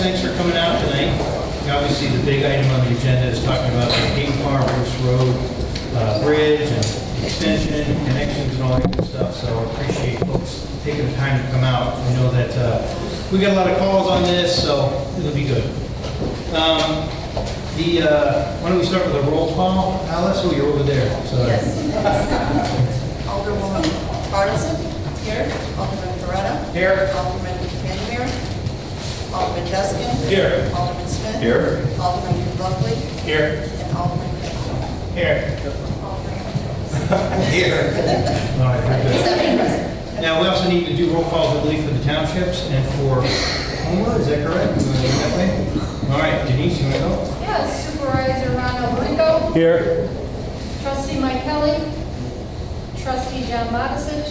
thanks for coming out tonight. Obviously, the big item on the agenda is talking about the Cape Farm Bruce Road bridge and extension, connections, and all that good stuff. So I appreciate folks taking the time to come out. I know that we got a lot of calls on this, so it'll be good. Why don't we start with a roll call? Alice, oh, you're over there. So. Yes. Alderwoman Partisan. Here. Alderman Beretta. Here. Alderman Vandermeer. Alderman Duskin. Here. Alderman Smith. Here. Alderman Buckley. Here. And Alderman Clayton. Here. Here. All right, very good. 7 present. Now, we also need to do roll calls, I believe, for the townships and for Homer, is that correct? You want to do it that way? All right, Denise, you want to go? Yes, Supervisor Ronald Brinko. Here. Trustee Mike Kelly. Trustee John Modisich.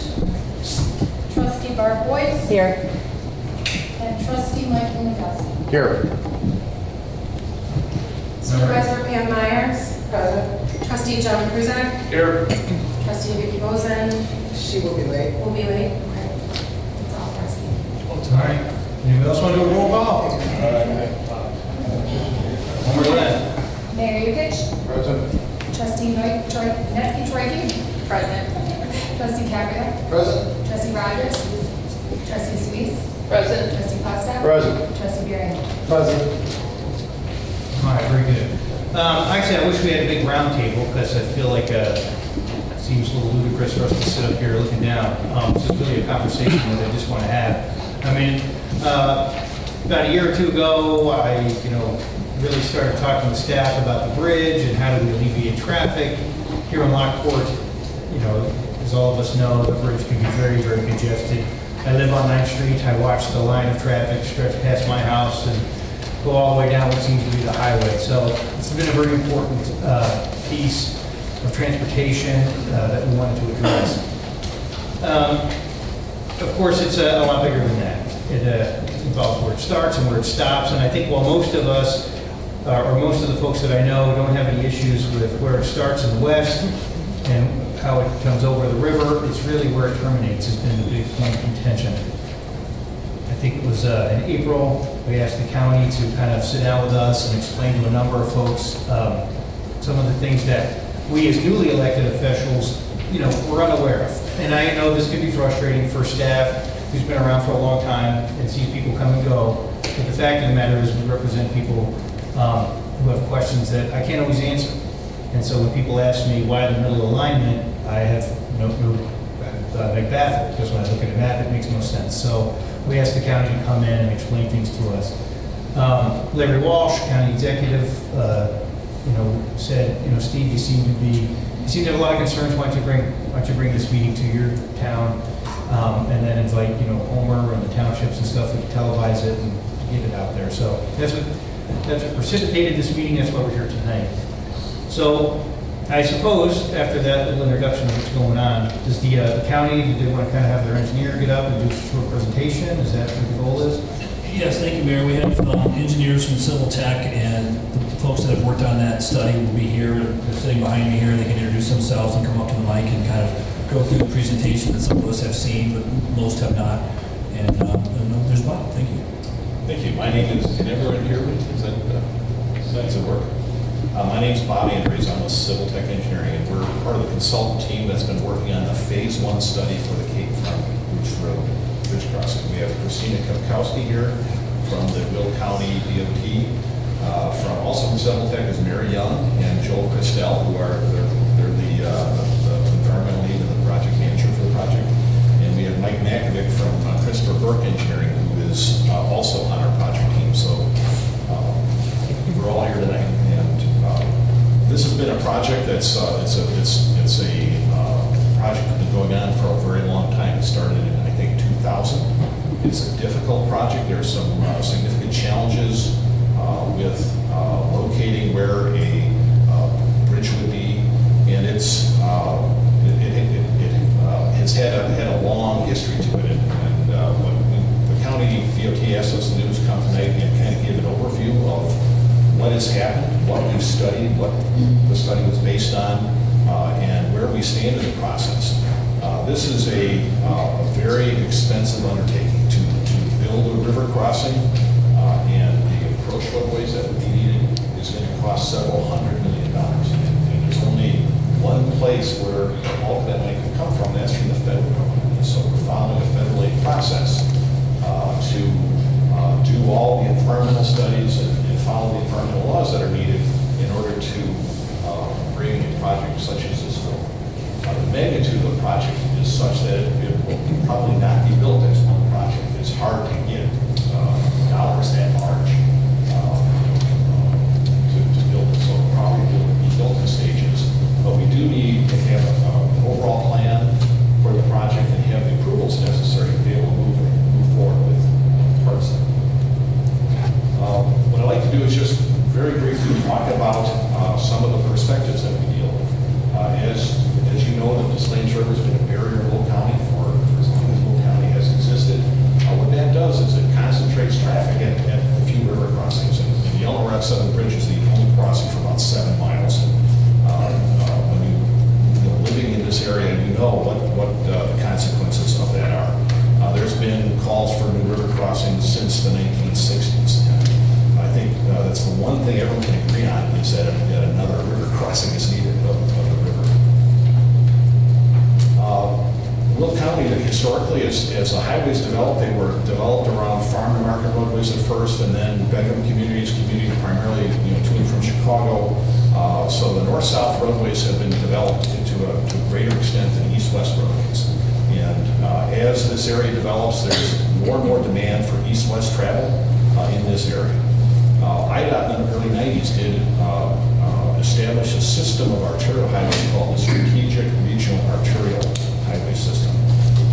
Trustee Barb Boyce. Here. And Trustee Mike Lukowski. Here. Supervisor Pam Myers. Present. Trustee John Kruzak. Here. Trustee Vicki Bozen. She will be late. Will be late. Okay. That's all, Trustee. All right. Anybody else want to do a roll call? Homer Glenn. Mayor Yukich. Present. Trustee Netsky Troiki. Present. Trustee Caprio. Present. Trustee Rogers. Trustee Suisse. Present. Trustee Costa. Present. Trustee Barry. Present. All right, very good. Actually, I wish we had a big round table because I feel like it seems a little ludicrous for us to sit up here looking down. This is really a conversation that I just want to have. I mean, about a year or two ago, I really started talking to staff about the bridge and how do we alleviate traffic here in Lockport. As all of us know, the bridge can be very, very congested. I live on 9th Street. I watch the line of traffic stretch past my house and go all the way down what seems to be the highway. So it's been a very important piece of transportation that we wanted to address. Of course, it's a lot bigger than that. It involves where it starts and where it stops. And I think while most of us, or most of the folks that I know, don't have any issues with where it starts in the west and how it comes over the river, it's really where it terminates has been the big point of contention. I think it was in April, we asked the county to kind of sit down with us and explain to a number of folks some of the things that we as newly elected officials, were unaware of. And I know this can be frustrating for staff who's been around for a long time and sees people come and go. But the fact of the matter is we represent people who have questions that I can't always answer. And so when people ask me why the middle alignment, I have I'm baffled, because when I look at a map, it makes no sense. So we asked the county to come in and explain things to us. Larry Walsh, county executive, said, Steve, you seem to have a lot of concerns. Why don't you bring this meeting to your town, and then invite, Homer and the townships and stuff. We can televise it and get it out there. So that's what precipitated this meeting. That's why we're here tonight. So I suppose after that little introduction of what's going on, does the county, do they want to kind of have their engineer get up and do a short presentation? Is that what the goal is? Yes, thank you, Mayor. We have engineers from Civil Tech, and the folks that have worked on that study will be here. They're sitting behind me here. They can introduce themselves and come up to the mic and kind of go through the presentation that some of us have seen, but most have not. And there's Bob. Thank you. Thank you. My name is, can everyone hear me? Does it work? My name is Bobby Andres. I'm with Civil Tech Engineering, and we're part of the consultant team that's been working on the Phase 1 study for the Cape Farm Bruce Road bridge crossing. We have Christina Kopkowski here from the Will County DOT. Also from Civil Tech is Mary Young and Joel Christel, who are they're the environmental lead and the project manager for the project. And we have Mike Makovic from Christopher Burke Engineering, who is also on our project team. So we're all here tonight. This has been a project that's it's a project that's been going on for a very long time. It started in, I think, 2000. It's a difficult project. There are some significant challenges with locating where a bridge would be, and it has had a long history to it. And what the county DOT asked us to do is come tonight and kind of give an overview of what has happened, what we've studied, what the study was based on, and where we stand in the process. This is a very expensive undertaking to build a river crossing, and approach roadways that would be needed is going to cost several $100 million. And there's only one place where all of that money can come from, that's from the federal government. And so we're following a federal aid process to do all the environmental studies and follow the environmental laws that are needed in order to bring a project such as this forward. The magnitude of the project is such that it will probably not be built as one project. It's hard to get dollars that large to build it, so probably it will be built in stages. But we do need to have an overall plan for the project and have the approvals necessary to be able to move forward with parts of it. What I'd like to do is just very briefly talk about some of the perspectives that we deal with. As you know, the Slains River has been a barrier in Will County for as long as Will County has existed. What that does is it concentrates traffic at a few river crossings. And the Yellow Rock Southern Bridge is the only crossing for about 7 miles. When you're living in this area, you know what the consequences of that are. There's been calls for new river crossings since the 1960s. I think that's the one thing everyone can agree on is that another river crossing is needed of the river. Will County, historically, as the highways developed, they were developed around farm to market roadways at first, and then bedroom communities, primarily to and from Chicago. So the north-south roadways have been developed to a greater extent than east-west roadways. And as this area develops, there's more and more demand for east-west travel in this area. IDOT in the early 90s did establish a system of arterial highways called the Strategic Regional Arterial Highway System.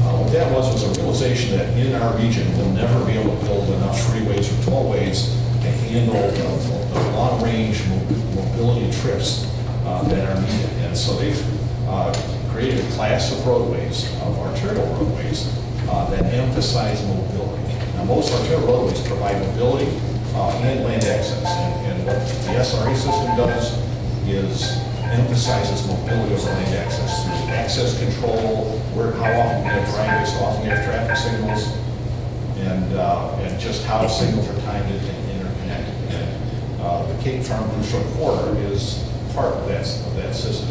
What that was a realization that in our region we'll never be able to build enough freeways or tollways to handle the long-range mobility trips that are needed. And so they've created a class of roadways, of arterial roadways, that emphasize mobility. Now, most arterial roadways provide mobility and land access. And what the SRA system does is emphasizes mobility over land access through access control, how often you have driveways, how often you have traffic signals, and just how signals are timed and interconnected. And the Cape Farm Blue Shore Corridor is part of that system.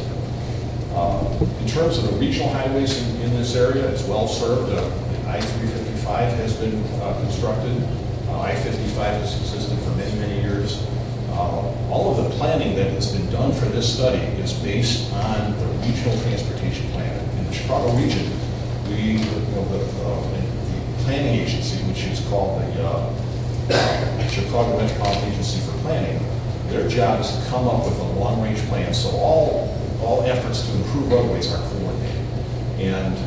In terms of the regional highways in this area, it's well served. I-355 has been constructed. I-55 has existed for many, many years. All of the planning that has been done for this study is based on the regional transportation plan. In the Chicago region, the planning agency, which is called the Chicago Metropolitan Agency for Planning, their job is to come up with a long-range plan. So all efforts to improve roadways are coordinated. And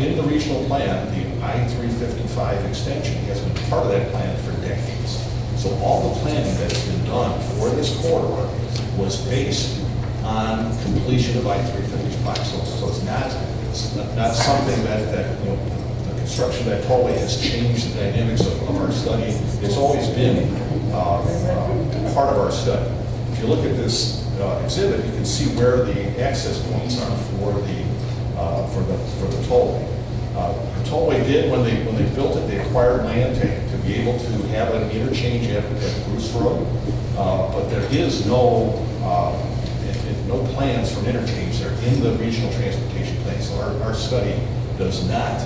in the regional plan, the I-355 extension has been part of that plan for decades. So all the planning that has been done for this corridor was based on completion of I-355. So it's not something that the construction of that tollway has changed the dynamics of our study. It's always been part of our study. If you look at this exhibit, you can see where the access points are for the tollway. The tollway did, when they built it, they acquired land to be able to have an interchange at Bruce Road, but there is no plans for an interchange. They're in the regional transportation plan, so our study does not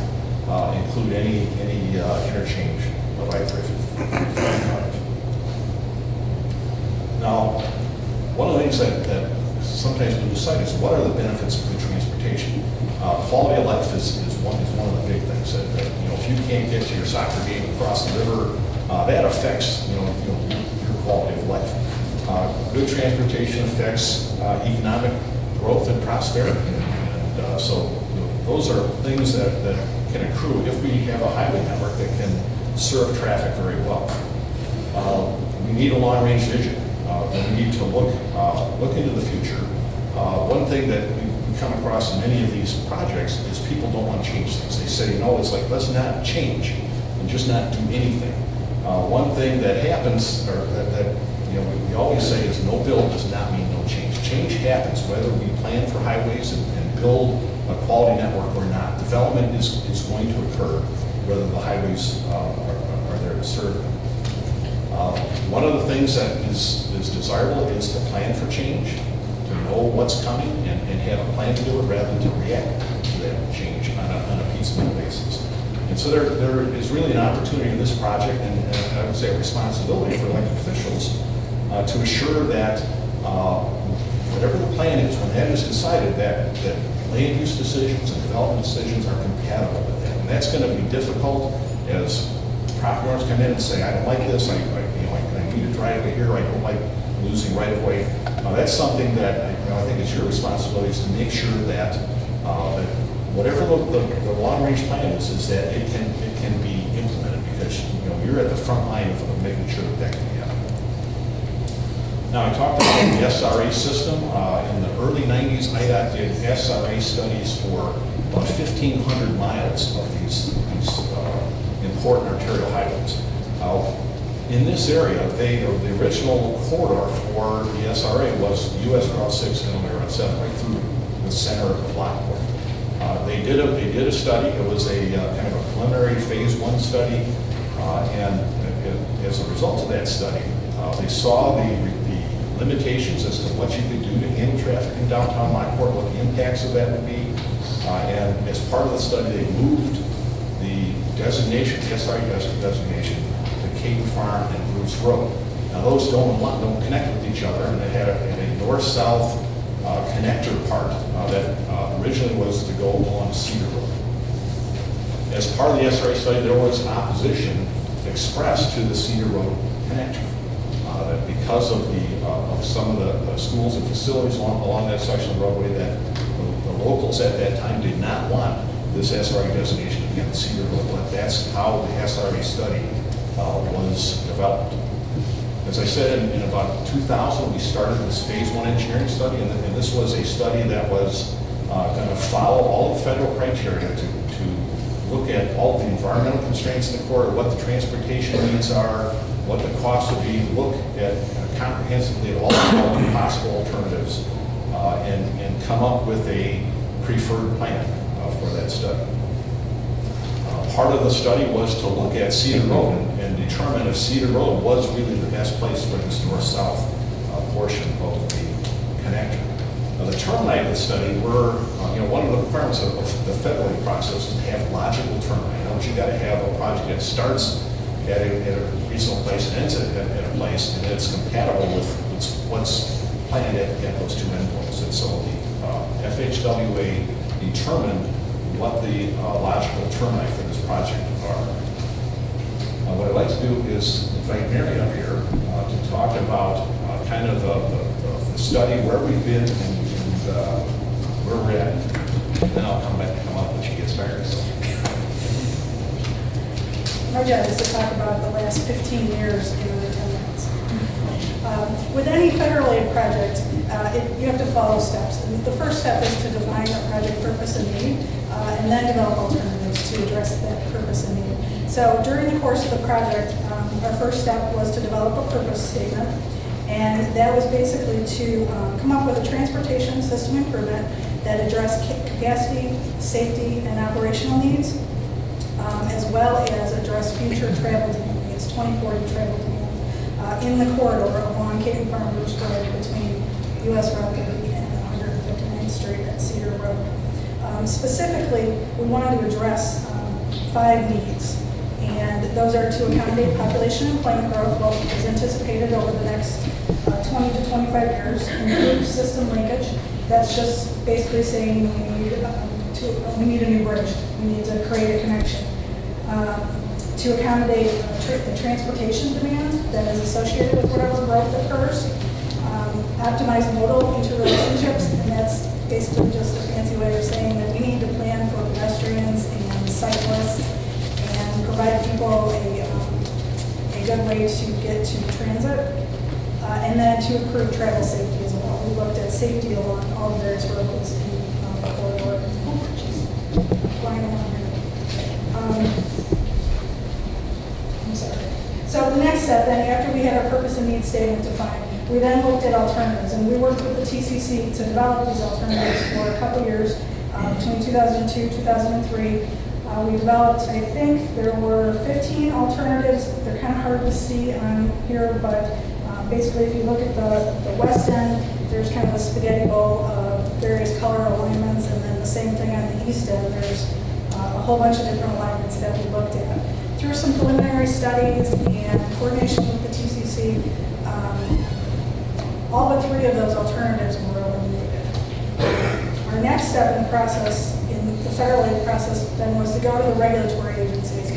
include any interchange of I-355. Now, one of the things that sometimes we lose sight is what are the benefits of good transportation. Quality of life is one of the big things. That if you can't get to your soccer game across the river, that affects your quality of life. Good transportation affects economic growth and prosperity, and so those are things that can accrue if we have a highway network that can serve traffic very well. We need a long-range vision. We need to look into the future. One thing that we come across in many of these projects is people don't want to change things. They say, it's like, let's not change and just not do anything. One thing that happens, or that we always say is no build does not mean no change. Change happens whether we plan for highways and build a quality network or not. Development is going to occur whether the highways are there to serve them. One of the things that is desirable is to plan for change, to know what's coming and have a plan to do it rather than to react to that change on a piecemeal basis. And so there is really an opportunity in this project, and I would say a responsibility for elected officials to assure that whatever the plan is, when that is decided, that land use decisions and development decisions are compatible with that. And that's going to be difficult as property owners come in and say, I don't like this, I need a driveway here, I don't like losing right of way. That's something that I think is your responsibility, is to make sure that whatever the long-range plan is that it can be implemented, because you're at the front line of making sure that can happen. Now, I talked about the SRA system. In the early 90s, IDOT did SRA studies for about 1,500 miles of these important arterial highways. In this area, the original corridor for the SRA was US Route 6 and Route 7, right through the center of Lockport. They did a study. It was a kind of a preliminary phase 1 study, and as a result of that study, they saw the limitations as to what you could do to handle traffic in downtown Lockport, what the impacts of that would be, and as part of the study, they moved the designation, the SRA designation, to Caden Farm and Bruce Road. Now, those don't connect with each other, and they had a north-south connector part that originally was to go along Cedar Road. As part of the SRA study, there was opposition expressed to the Cedar Road connector. That because of some of the schools and facilities along that section of the roadway, that the locals at that time did not want this SRA designation to be on Cedar Road. But that's how the SRA study was developed. As I said, in about 2000, we started this phase 1 engineering study, and this was a study that was going to follow all the federal criteria to look at all the environmental constraints in the corridor, what the transportation needs are, what the cost would be, look at comprehensively at all the possible alternatives, and come up with a preferred plan for that study. Part of the study was to look at Cedar Road and determine if Cedar Road was really the best place for this north-south portion of the connector. Now, the terminate of the study were, one of the requirements of the federal process is to have logical terminate. You got to have a project that starts at a reasonable place and ends at a place, and it's compatible with what's planned at those two endpoints. And so the FHWA determined what the logical terminate for this project are. What I'd like to do is invite Mary up here to talk about kind of the study, where we've been, and where we're at. And then I'll come up when she gets started. So. My job is to talk about the last 15 years in under 10 minutes. With any federal aid project, you have to follow steps. And the first step is to define a project purpose and need, and then develop alternatives to address that purpose and need. So during the course of the project, our first step was to develop a purpose statement, and that was basically to come up with a transportation system improvement that addressed capacity, safety, and operational needs, as well as address future travel demand needs, 2040 travel demand, in the corridor along Caden Farm Bruce Road between US Route 30 and 159th Street at Cedar Road. Specifically, we wanted to address 5 needs, and those are to accommodate population and employment growth, what is anticipated over the next 20 to 25 years, improve system linkage. That's just basically saying we need a new bridge. We need to create a connection. To accommodate the transportation demand that is associated with whatever growth occurs. Optimize modal interrelationships, and that's basically just a fancy way of saying that we need to plan for pedestrians and cyclists and provide people a good way to get to transit. And then to improve travel safety as well. We looked at safety along all the various roads in the corridor. Oh, jeez. Flying along here. I'm sorry. So the next step, then, after we had our purpose and needs statement defined, we then looked at alternatives, and we worked with the TCC to develop these alternatives for a couple years, between 2002 2003. We developed, I think, there were 15 alternatives. They're kind of hard to see on here, but basically if you look at the west end, there's kind of a spaghetti bowl of various color alignments, and then the same thing on the east end. There's a whole bunch of different alignments that we looked at. Through some preliminary studies and coordination with the TCC, all but 3 of those alternatives were eliminated. Our next step in the process, in the federal aid process, then was to go to the regulatory agencies.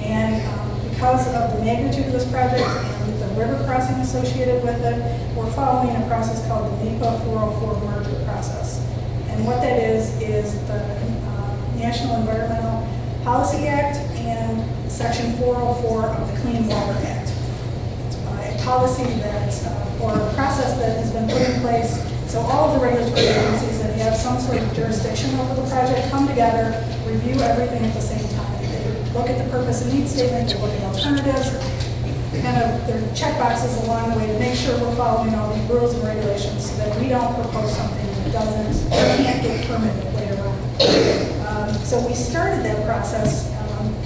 And because of the magnitude of this project and the river crossing associated with it, we're following a process called the NEPA 404 merger process. And what that is the National Environmental Policy Act and Section 404 of the Clean Water Act. A policy that, or a process that has been put in place, so all of the regulatory agencies that have some sort of jurisdiction over the project come together, review everything at the same time. They look at the purpose and need statement, they look at alternatives, kind of their check boxes along the way to make sure we're following all the rules and regulations so that we don't propose something that doesn't, or can't get permitted later on. So we started that process,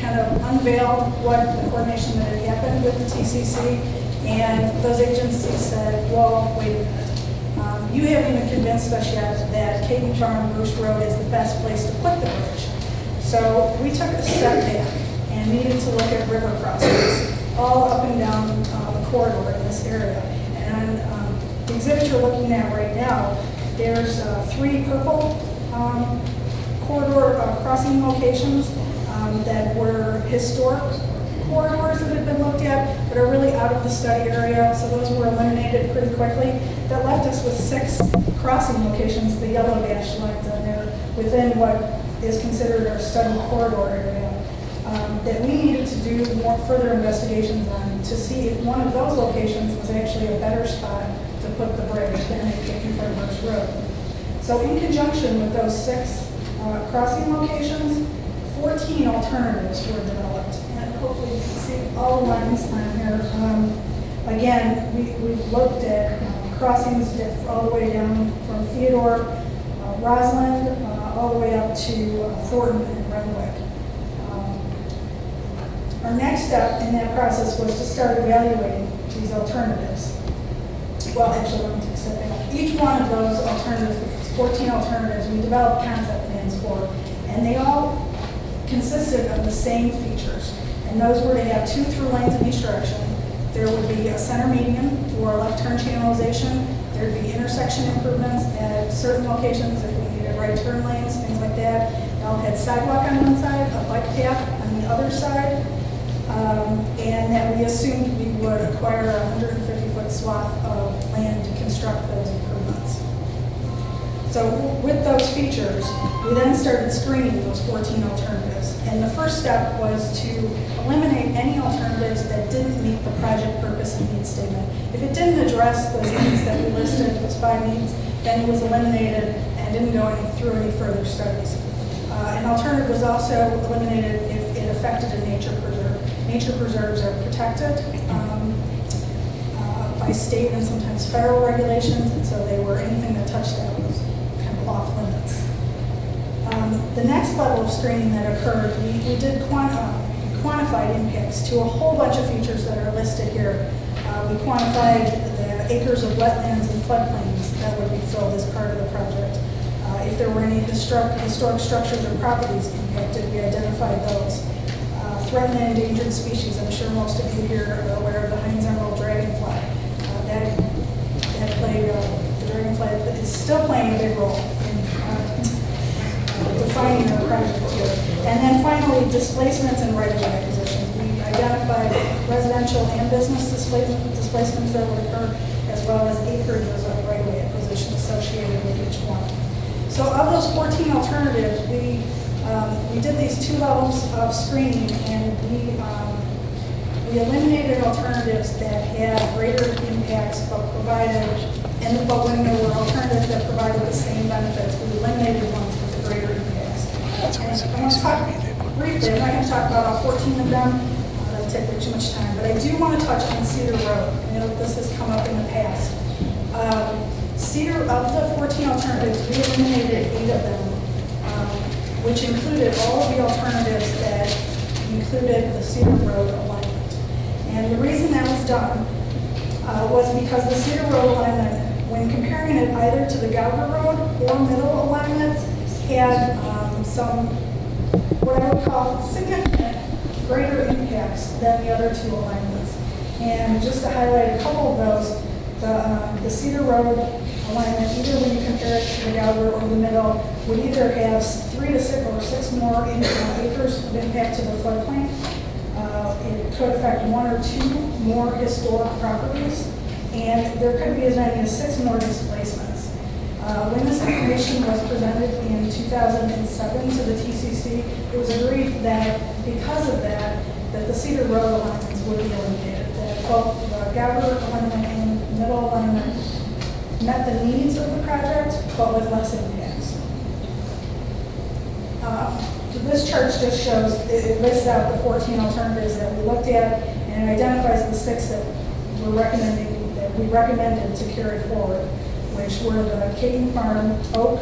kind of unveiled what the coordination that had happened with the TCC, and those agencies said, well, wait a minute. You haven't even convinced us yet that Caton Farm Bruce Road is the best place to put the bridge. So we took a step back and needed to look at river crossings all up and down the corridor in this area. And the exhibit you're looking at right now, there's 3 purple corridor crossing locations that were historic corridors that had been looked at, but are really out of the study area, so those were eliminated pretty quickly. That left us with 6 crossing locations, the yellow dashed lines on there, within what is considered our study corridor area, that we needed to do more further investigations on to see if one of those locations was actually a better spot to put the bridge than at Caton Farmers Road. So in conjunction with those 6 crossing locations, 14 alternatives were developed. And hopefully you can see all the lines on here. Again, we've looked at crossings all the way down from Theodore, Roslyn, all the way up to Thornton and Renwick. Our next step in that process was to start evaluating these alternatives. Well, actually, let me take a step back. Each one of those alternatives, 14 alternatives, we developed concept plans for, and they all consisted of the same features. And those were to have 2 through lanes in each direction. There would be a center median for left turn channelization. There would be intersection improvements at certain locations if we needed right turn lanes, things like that. It all had sidewalk on one side, a bike path on the other side, and that we assumed we would acquire a 150-foot swath of land to construct those improvements. So with those features, we then started screening those 14 alternatives. And the first step was to eliminate any alternatives that didn't meet the project purpose and need statement. If it didn't address those needs that we listed, those 5 needs, then it was eliminated and didn't go through any further studies. An alternative was also eliminated if it affected a nature preserve. Nature preserves are protected by state and sometimes federal regulations, and so they were anything that touched that was kind of off limits. The next level of screening that occurred, we did quantified impacts to a whole bunch of features that are listed here. We quantified the acres of wetlands and floodplains that would be filled as part of the project. If there were any historic structures or properties impacted, we identified those. Threatened and endangered species, I'm sure most of you here are aware of the Heinz emerald dragonfly. That played, the dragonfly is still playing a big role in defining our project here. And then finally, displacements and right-of-way acquisitions. We identified residential and business displacements that would occur, as well as acreages of right-of-way acquisition associated with each one. So of those 14 alternatives, we did these 2 levels of screening, and we eliminated alternatives that had greater impacts but when there were alternatives that provided the same benefits, we eliminated ones with the greater impacts. And I want to talk briefly, I'm not going to talk about all 14 of them, that'll take way too much time, but I do want to touch on Cedar Road. I know this has come up in the past. Cedar, of the 14 alternatives, we eliminated 8 of them which included all of the alternatives that included the Cedar Road alignment. And the reason that was done was because the Cedar Road alignment, when comparing it either to the Gouger Road or Middle alignment, had some, what I would call significant greater impacts than the other two alignments. And just to highlight a couple of those, the Cedar Road alignment, either when you compare it to the Gouger or the Middle, would either have 3 to 6 or 6 more acres of impact to the floodplain. It could affect 1 or 2 more historic properties, and there could be as many as 6 more displacements. When this information was presented in 2007 to the TCC, it was agreed that because of that the Cedar Road alignments would be eliminated, that both the Gouger alignment and Middle alignment met the needs of the project, but with less impacts. This chart just shows, it lists out the 14 alternatives that we looked at, and it identifies the 6 that we recommended to carry forward, which were the Caden Farm, Oak,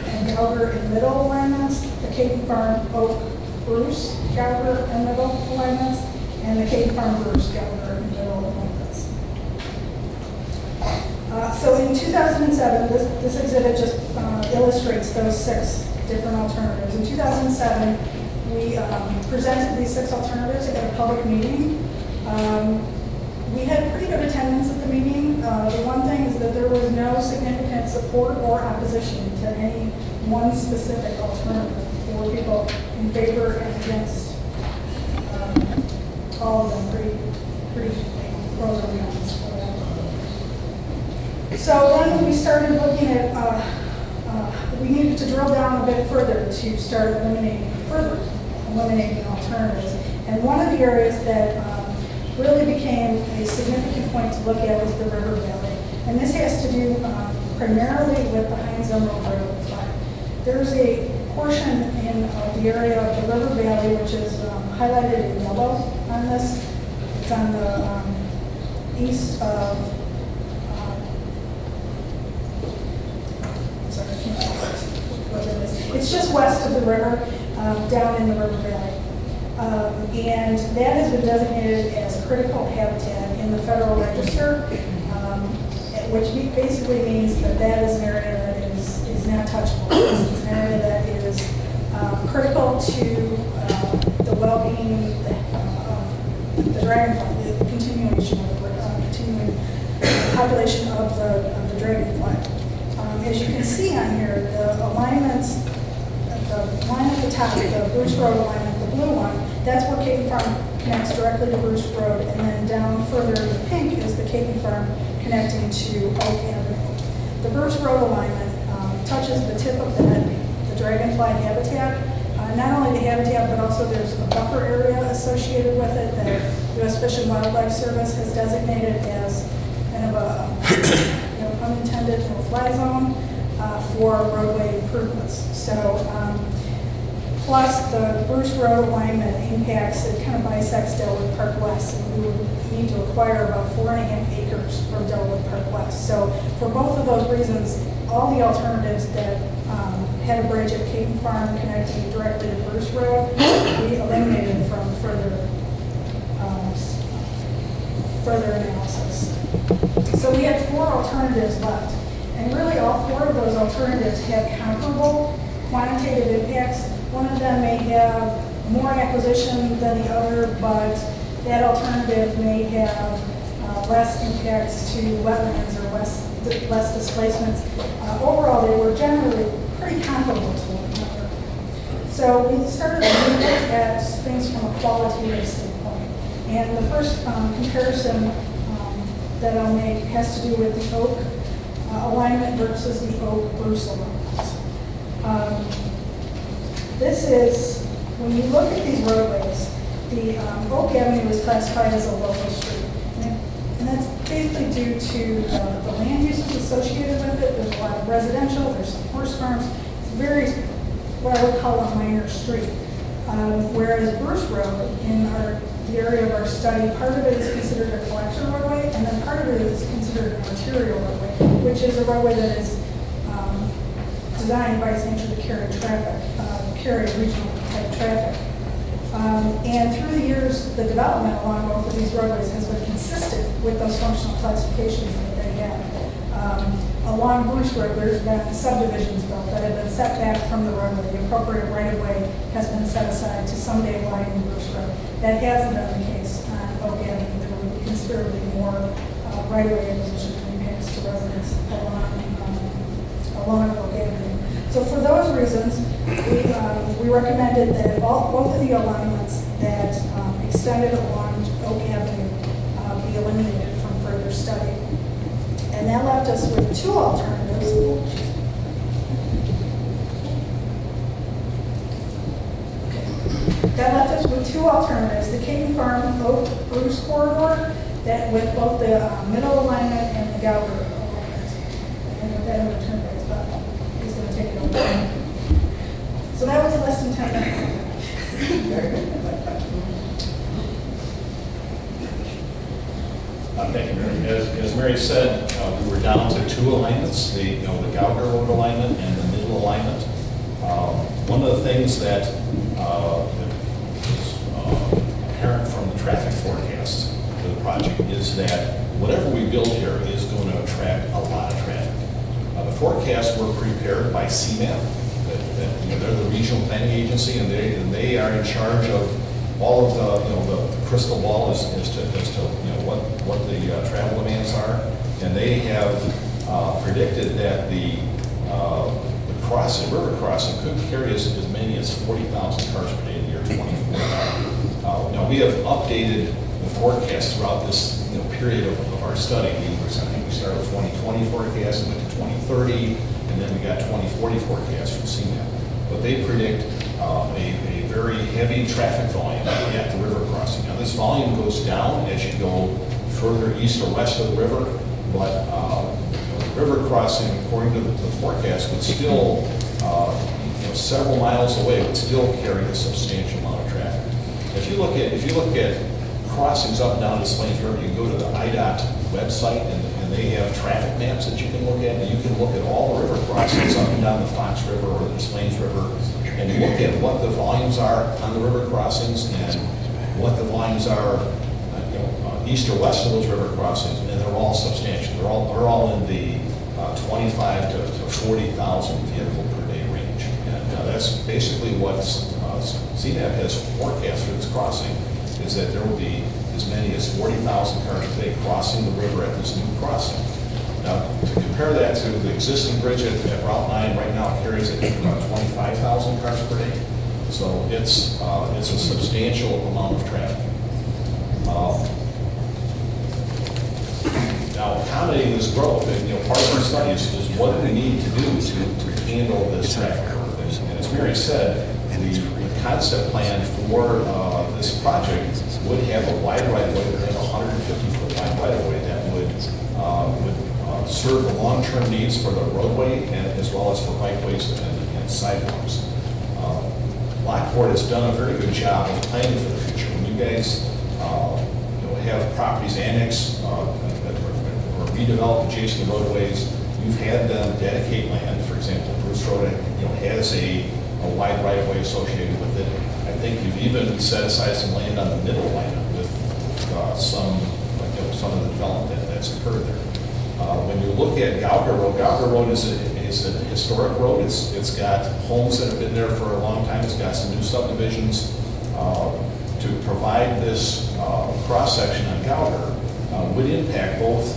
and Gouger and Middle alignments, the Caden Farm, Oak, Bruce, Gouger and Middle alignments, and the Caden Farm, Bruce, Gouger and Middle alignments. So in 2007, this exhibit just illustrates those 6 different alternatives. In 2007, we presented these 6 alternatives at a public meeting. We had pretty good attendance at the meeting. The one thing is that there was no significant support or opposition to any one specific alternative. There were people in favor and against all of them, pretty pros and cons. So then we started looking at, we needed to drill down a bit further to start eliminating alternatives. And one of the areas that really became a significant point to look at was the river valley. And this has to do primarily with the Heinz Emerald Road Flat. There's a portion in the area of the river valley which is highlighted in yellow on this. It's on the east of, sorry, I can't what it is. It's just west of the river, down in the river valley. And that has been designated as critical habitat in the Federal Register, which basically means that that is an area that is not touchable. It's an area that is critical to the well-being of the dragonfly, the continuation of the continuing population of the dragonfly. As you can see on here, the alignments, the line at the top, the Bruce Road alignment, the blue one, that's where Caden Farm connects directly to Bruce Road, and then down further in the pink is the Caden Farm connecting to Oak Avenue. The Bruce Road alignment touches the tip of the dragonfly habitat. Not only the habitat, but also there's a buffer area associated with it that U.S. Fish and Wildlife Service has designated as kind of a unintended no-fly zone for roadway improvements. So, plus the Bruce Road alignment impacts, it kind of bisects Delwood Park West, and we would need to acquire about 4.5 acres from Delwood Park West. So for both of those reasons, all the alternatives that had a bridge at Caden Farm connecting directly to Bruce Road, we eliminated from further analysis. So we had 4 alternatives left, and really all 4 of those alternatives have comparable quantitative impacts. One of them may have more acquisition than the other, but that alternative may have less impacts to wetlands or less displacements. Overall, they were generally pretty comparable to one another. So we started to look at things from a qualitative standpoint. And the first comparison that I'll make has to do with the Oak alignment versus the Oak Bruce alignment. This is, when you look at these roadways, the Oak Avenue is classified as a local street. And that's basically due to the land uses associated with it. There's a lot of residential, there's some horse farms. It's very, what I would call a minor street. Whereas Bruce Road, in the area of our study, part of it is considered a collection roadway, and then part of it is considered an arterial roadway, which is a roadway that is designed by its nature to carry traffic, carry regional type traffic. And through the years, the development along both of these roadways has been consistent with those functional classifications that they have. Along Bruce Road, there's been subdivisions built that have been set back from the roadway. The appropriate right-of-way has been set aside to someday widen Bruce Road. That hasn't been the case on Oak Avenue. There would be considerably more right-of-way acquisition and impacts to residents along Oak Avenue. So for those reasons, we recommended that both of the alignments that extended along Oak Avenue be eliminated from further study. And that left us with two alternatives. That left us with two alternatives: the King Farm Oak Bruce corridor, that with both the middle alignment and the Gouger alignment. And with that, I'm going to turn back to Bob. He's going to take it over. So that was less than 10 minutes. Very good. Thank you, Mary. As Mary said, we were down to two alignments, the Gouger Road alignment and the middle alignment. One of the things that is apparent from the traffic forecast for the project is that whatever we build here is going to attract a lot of traffic. The forecasts were prepared by CMAP. They're the regional planning agency, and they are in charge of all of the crystal ball as to what the travel demands are, and they have predicted that the river crossing could carry as many as 40,000 cars per day in the year 2040. Now we have updated the forecast throughout this period of our study. I think we started with 2020 forecast and went to 2030, and then we got 2040 forecast from CMAP. But they predict a very heavy traffic volume at the river crossing. Now this volume goes down as you go further east or west of the river, but the river crossing, according to the forecast, would still, several miles away, would still carry a substantial amount of traffic. If you look at crossings up and down the Slains River, you can go to the IDOT website, and they have traffic maps that you can look at, and you can look at all the river crossings up and down the Fox River or the Slains River, and you look at what the volumes are on the river crossings and what the volumes are east or west of those river crossings, and they're all substantial. They're all in the 25 to 40,000 vehicle per day range. And that's basically what CNAP has forecast for this crossing, is that there will be as many as 40,000 cars per day crossing the river at this new crossing. Now, to compare that to the existing bridge at Route 9 right now, carries I think about 25,000 cars per day. So it's a substantial amount of traffic. Now, accommodating this growth, part of our study is what do we need to do to handle this traffic growth? And as Mary said, the concept plan for this project would have a wide right-of-way, would have a 150-foot wide right-of-way that would serve the long-term needs for the roadway and as well as for bikeways and sidewalks. Lockport has done a very good job of planning for the future. When you guys have properties annexed or redeveloped adjacent roadways, you've had them dedicate land. For example, Bruce Road has a wide right-of-way associated with it. I think you've even set aside some land on the middle alignment with some of the development that's occurred there. When you look at Gouger Road is a historic road. It's got homes that have been there for a long time. It's got some new subdivisions. To provide this cross-section on Gouger would impact both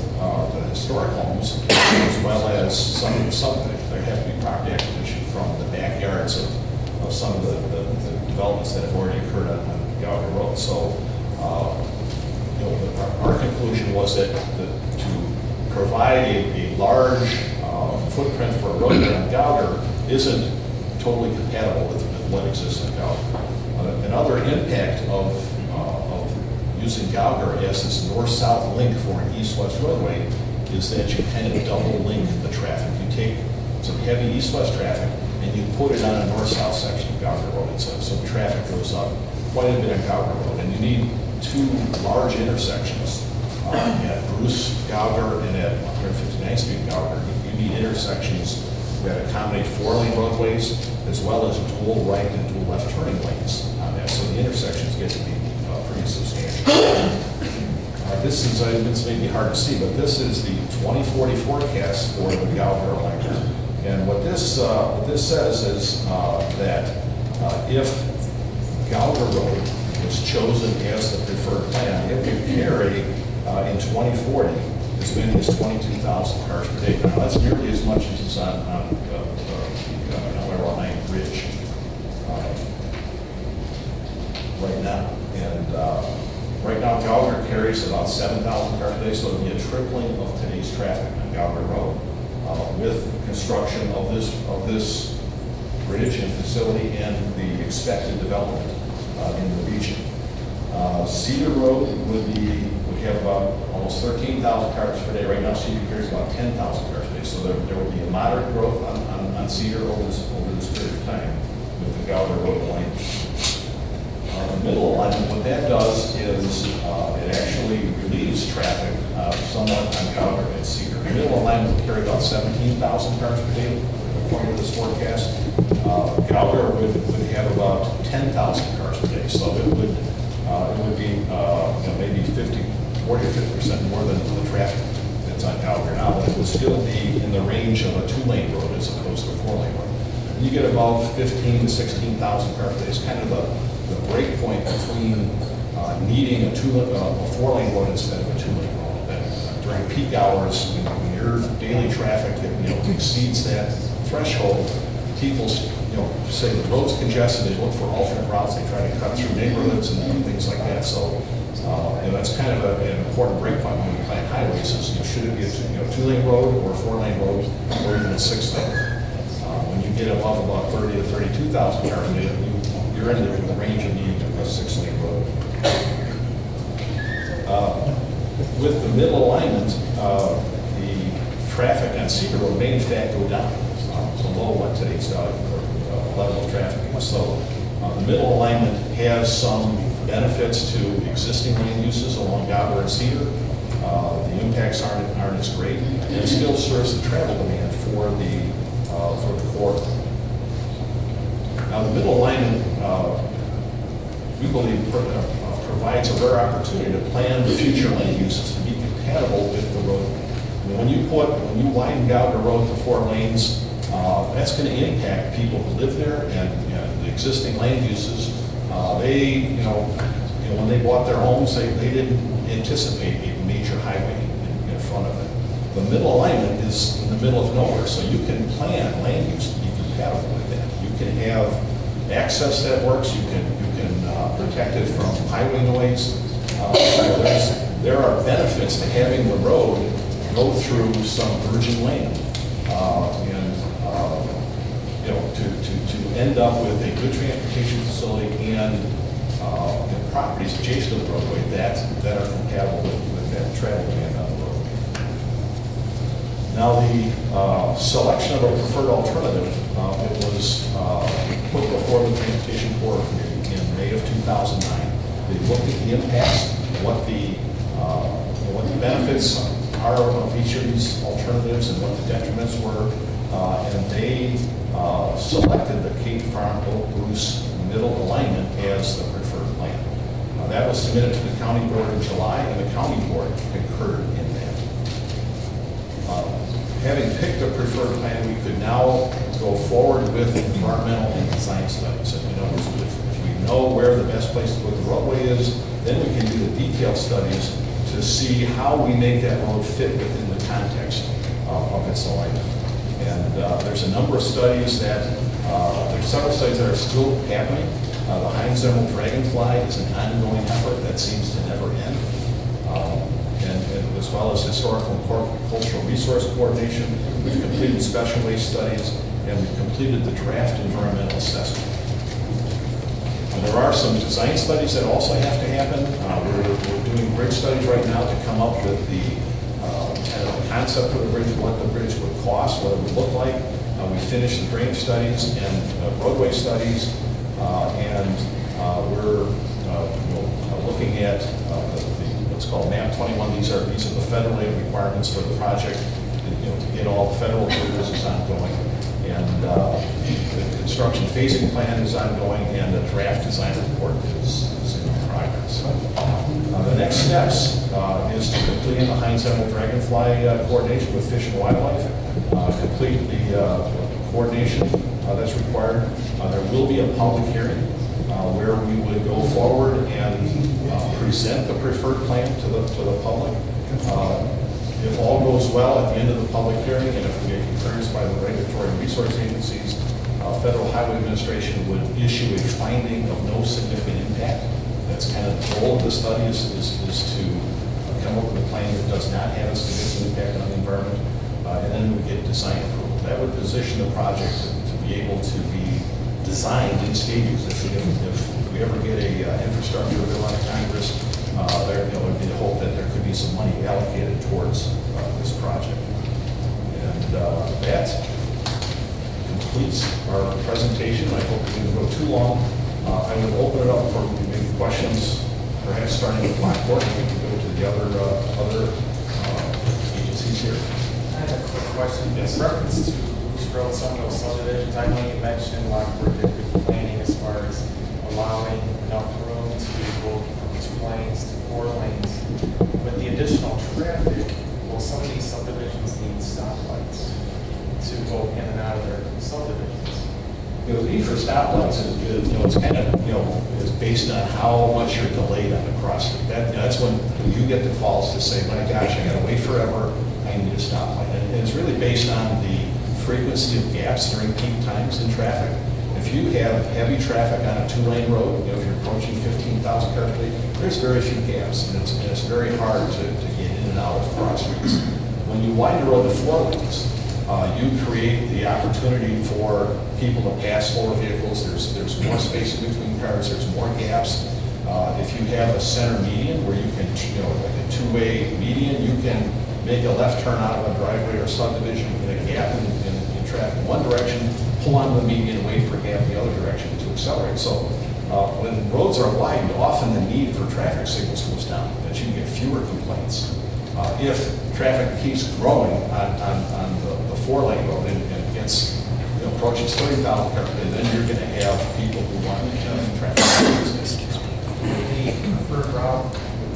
the historic homes as well as some of the subdivisions. There has to be property acquisition from the backyards of some of the developments that have already occurred on Gouger Road. So, our conclusion was that to provide a large footprint for a road on Gouger isn't totally compatible with what exists in Gouger. Another impact of using Gouger as this north-south link for an east-west roadway is that you kind of double link the traffic. You take some heavy east-west traffic and you put it on a north-south section of Gouger Road. So the traffic goes up quite a bit on Gouger Road. And you need two large intersections at Bruce, Gouger, and at 159th Street, Gouger. You need intersections that accommodate 4-lane roadways, as well as dual right and dual left turning lanes on that, so the intersections get to be pretty substantial. This is, it's maybe hard to see, but this is the 2040 forecast for the Gallagher alignment. And what this says is that if Gallagher Road was chosen as the preferred plan, it would carry in 2040 as many as 22,000 cars per day. Now, that's nearly as much as is on Line Bridge right now. And right now, Gallagher carries about 7,000 cars a day, so it would be a tripling of today's traffic on Gallagher Road with construction of this bridge and facility and the expected development in the region. Cedar Road would have about almost 13,000 cars per day. Right now, Cedar carries about 10,000 cars per day, so there would be a moderate growth on Cedar over this period of time with the Gallagher Road alignment. The middle alignment, what that does is it actually relieves traffic somewhat on Gallagher and Cedar. The middle alignment would carry about 17,000 cars per day, according to this forecast. Gallagher would have about 10,000 cars per day, so it would be maybe 40 or 50% more than the traffic that's on Gallagher now, but it would still be in the range of a 2-lane road as opposed to a 4-lane road. And you get about 15 to 16,000 cars per day. It's kind of the break point between needing a 4-lane road instead of a 2-lane road. And during peak hours, when your daily traffic exceeds that threshold, people say the road's congested, they look for alternate routes, they try to cut through neighborhoods and things like that. So that's kind of an important break point when we plan highways is should it be a 2-lane road or a 4-lane road or even a 6-lane. When you get above about 30 to 32,000 cars a day, you're in the range of needing a 6-lane road. With the middle alignment, the traffic on Cedar Road may in fact go down below what today's level of traffic is. So the middle alignment has some benefits to existing land uses along Gallagher and Cedar. The impacts aren't as great, and it still serves the travel demand for the corridor. Now, the middle alignment, we believe, provides a rare opportunity to plan the future land uses to be compatible with the road. When you widen Gallagher Road to 4 lanes, that's going to impact people who live there and the existing land uses. When they bought their homes, they didn't anticipate a major highway in front of it. The middle alignment is in the middle of nowhere, so you can plan land use to be compatible with that. You can have access that works. You can protect it from highway noise. There are benefits to having the road go through some virgin land, to end up with a good transportation facility and properties adjacent to the roadway that are compatible with that travel demand on the road. Now, the selection of a preferred alternative, it was put before the Transportation Corps in May of 2009. They looked at the impacts, what the benefits are of each of these alternatives and what the detriments were, and they selected the Cape Farm Oak Bruce middle alignment as the preferred plan. That was submitted to the county board in July, and the county board concurred in that. Having picked a preferred plan, we could now go forward with environmental and design studies. And, if we know where the best place to put the roadway is, then we can do the detailed studies to see how we make that road fit within the context of its alignment. And there's a number of studies there's several studies that are still happening. The Heinz Emerald Dragonfly is an ongoing effort that seems to never end. And as well as historical and cultural resource coordination, we've completed special waste studies, and we've completed the draft environmental assessment. And there are some design studies that also have to happen. We're doing bridge studies right now to come up with the kind of concept of the bridge, what the bridge would cost, what it would look like. We finished the drainage studies and roadway studies, and we're looking at what's called MAP 21. These are the federal aid requirements for the project. To get all the federal approvals is ongoing. And the construction phasing plan is ongoing, and the draft design report is in progress. The next steps is to complete the Heinz Emerald Dragonfly coordination with Fish and Wildlife, complete the coordination that's required. There will be a public hearing where we would go forward and present the preferred plan to the public. If all goes well at the end of the public hearing, and if we get concurrence by the regulatory resource agencies, Federal Highway Administration would issue a finding of no significant impact. That's kind of the goal of the study is to come up with a plan that does not have a significant impact on the environment, and then we get design approval. That would position the project to be able to be designed in stages. If we ever get a infrastructure bill out of Congress, there would be the hope that there could be some money allocated towards this project. And that completes our presentation. I hope we didn't go too long. I would open it up for maybe questions, perhaps starting with Lockport, and we can go to the other agencies here. I have a quick question. Yes. In reference to Bruce Road, some of those subdivisions, I know you mentioned Lockport did good planning as far as allowing enough room to go from 2 lanes to 4 lanes. With the additional traffic, will some of these subdivisions need stoplights to go in and out of their subdivisions? The need for stoplights is it's kind of, is based on how much you're delayed on the crossing. That's when you get the calls to say, my gosh, I gotta wait forever, I need a stoplight. And it's really based on the frequency of gaps during peak times in traffic. If you have heavy traffic on a 2-lane road, if you're approaching 15,000 cars per day, there's very few gaps, and it's very hard to get in and out of cross streets. When you widen the road to 4 lanes, you create the opportunity for people to pass slower vehicles. There's more space in between cars. There's more gaps. If you have a center median where you can, like a 2-way median, you can make a left turn out of a driveway or subdivision in a gap in traffic in one direction, pull onto the median and wait for a gap in the other direction to accelerate. So when roads are widened, often the need for traffic signals goes down, that you can get fewer complaints. If traffic keeps growing on the 4-lane road and gets approaching 30,000 cars per day, then you're going to have people who want to have traffic signals. The preferred route,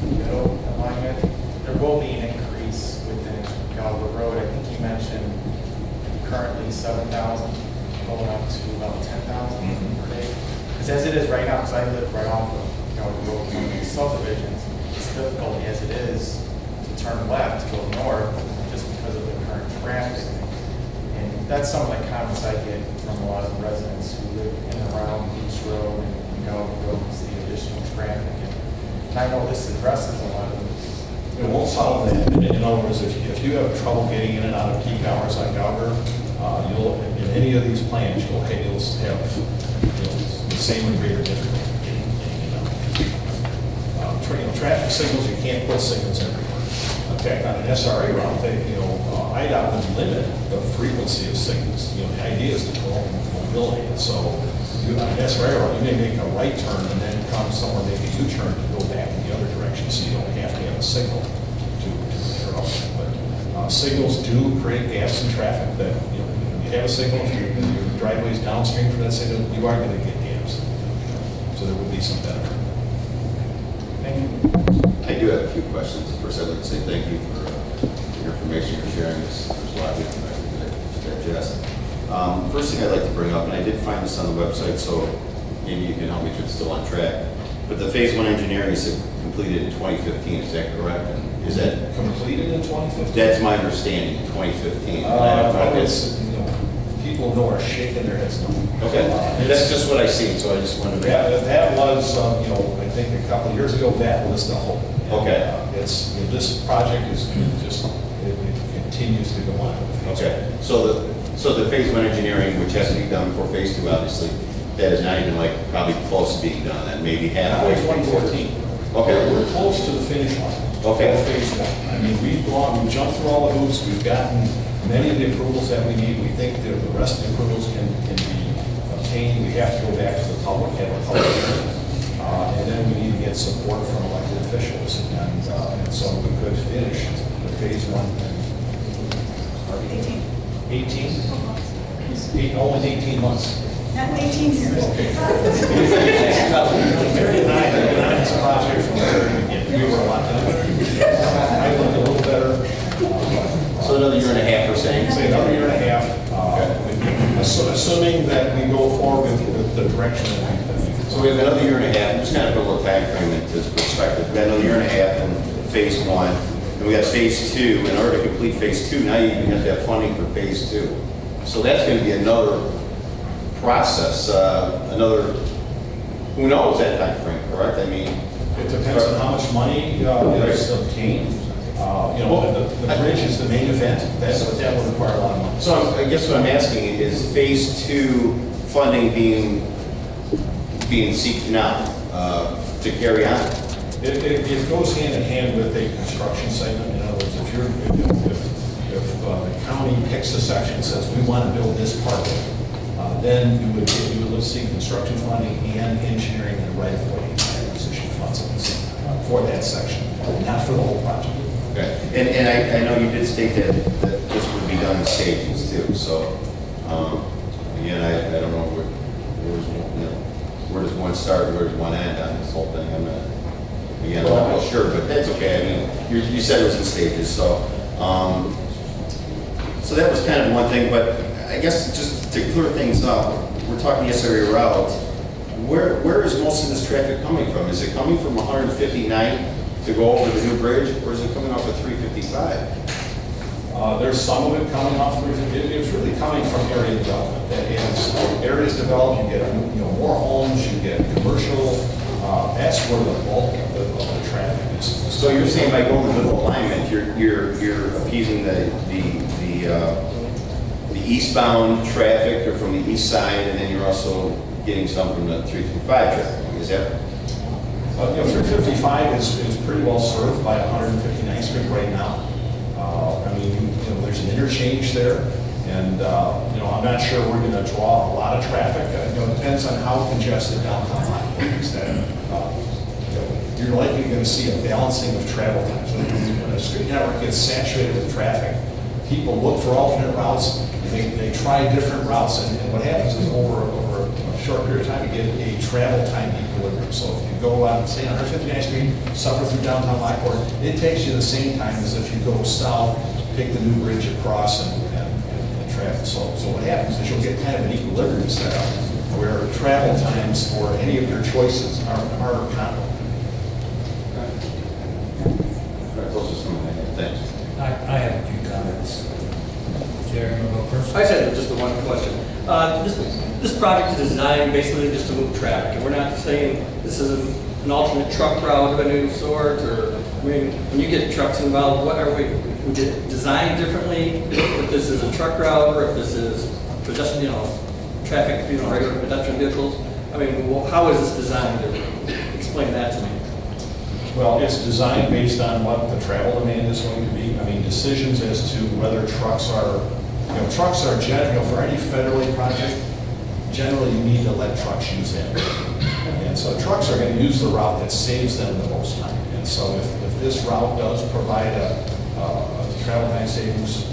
middle alignment, there will be an increase within Galva Road. I think you mentioned currently 7,000, going up to about 10,000 per day. Because as it is right now, because I live right off of the road, one of these subdivisions, it's difficult as it is to turn left to go north just because of the current traffic. And that's some of the comments I get from a lot of the residents who live in and around Beach Road and Galva Road, is the additional traffic. And I know this addresses a lot of this. It won't solve that. In other words, if you have trouble getting in and out of peak hours on Galver, you'll in any of these plans you'll have the same or greater difficulty getting in and out. Traffic signals, you can't put signals everywhere. In fact, on an SRA route, IDOT would limit the frequency of signals. The idea is to promote mobility. And so on an SRA route, you may make a right turn and then come somewhere, make a U-turn to go back in the other direction, so you don't have to have a signal to interrupt. But signals do create gaps in traffic that, you have a signal, if your driveway's downstream from that signal, you are going to get gaps. So there will be some benefit. Thank you. I do have a few questions. First, I'd like to say thank you for your information you're sharing. There's a lot of information to digest. First thing I'd like to bring up, and I did find this on the website, so maybe you can help me if it's still on track. But the Phase 1 engineering is completed in 2015, is that correct? And is that Completed in 2015? That's my understanding, 2015. People know are shaking their heads no. Okay, that's just what I see, so I just wanted to. Yeah, that was, I think a couple of years ago, that was the hope. Okay. This project is just, it continues to go on. Okay, so the Phase 1 engineering, which has to be done before Phase 2, obviously, that is not even probably close to being done, that maybe halfway. 2014. Okay. We're close to the finish line. Okay. Phase 1. I mean, we've jumped through all the hoops, we've gotten many of the approvals that we need. We think that the rest of the approvals can be obtained. We have to go back to the public, have a public hearing, and then we need to get support from elected officials. And so we could finish the Phase 1 in 18. Almost 18 months. Not 18 years. Mary and I have been on this project from the very beginning. We were a lot better. I looked a little better. So another year and a half, we're saying? Say another year and a half. Assuming that we go forward with the direction that we. So we have another year and a half, just kind of put a little time frame into this perspective. We got another year and a half in phase one, and we got phase two. In order to complete phase two, now you have to have funding for phase two. So that's going to be another process, who knows that time frame, correct? I mean, It depends on how much money is obtained. The bridge is the main event. That will require a lot of money. so I guess what I'm asking is phase two funding being seeked now to carry on? It goes hand in hand with a construction segment. In other words, if the county picks a section and says, we want to build this part, then you would look seek construction funding and engineering and right-of-way acquisition funds at the same time for that section, not for the whole project. Okay. And I know you did state that this would be done in stages too, so, again, I don't know where does one start, where does one end on this whole thing? I'm not sure, but that's okay. I mean, you said it was in stages, so that was kind of one thing, but I guess just to clear things up, we're talking SRA route. Where is most of this traffic coming from? Is it coming from 159 to go over the new bridge, or is it coming off of 355? There's some of it coming off 350. It's really coming from area development. That is, areas developed, you get more homes, you get commercial. That's where the bulk of the traffic is. So you're saying by going to the alignment, you're appeasing the eastbound traffic or from the east side, and then you're also getting some from the 355 traffic. Is that? 355 is pretty well served by 159th Street right now. There's an interchange there, and I'm not sure we're going to draw a lot of traffic. It depends on how congested downtown Lockport is. You're likely going to see a balancing of travel times. When a street network gets saturated with traffic, people look for alternate routes. They try different routes, and what happens is over a short period of time, you get a travel time equilibrium. So if you go out, say, on 159th Street, suffer through downtown Lockport, it takes you the same time as if you go south, take the new bridge across, and travel. So what happens is you'll get kind of an equilibrium set up where travel times for any of your choices are comparable. Those are some of the things. I have a few comments. Jerry, you want to go first? I just had just the one question. This project is designed basically just to move traffic, and we're not saying this is an alternate truck route of any sort, or, when you get trucks involved, what are we designed differently, if this is a truck route, or if this is pedestrian, traffic, regular pedestrian vehicles? How is this designed? Explain that to me. Well, it's designed based on what the travel demand is going to be. Decisions as to whether trucks are, for any federally project, generally you need to let trucks use that. And so trucks are going to use the route that saves them the most time. And so if this route does provide a travel time savings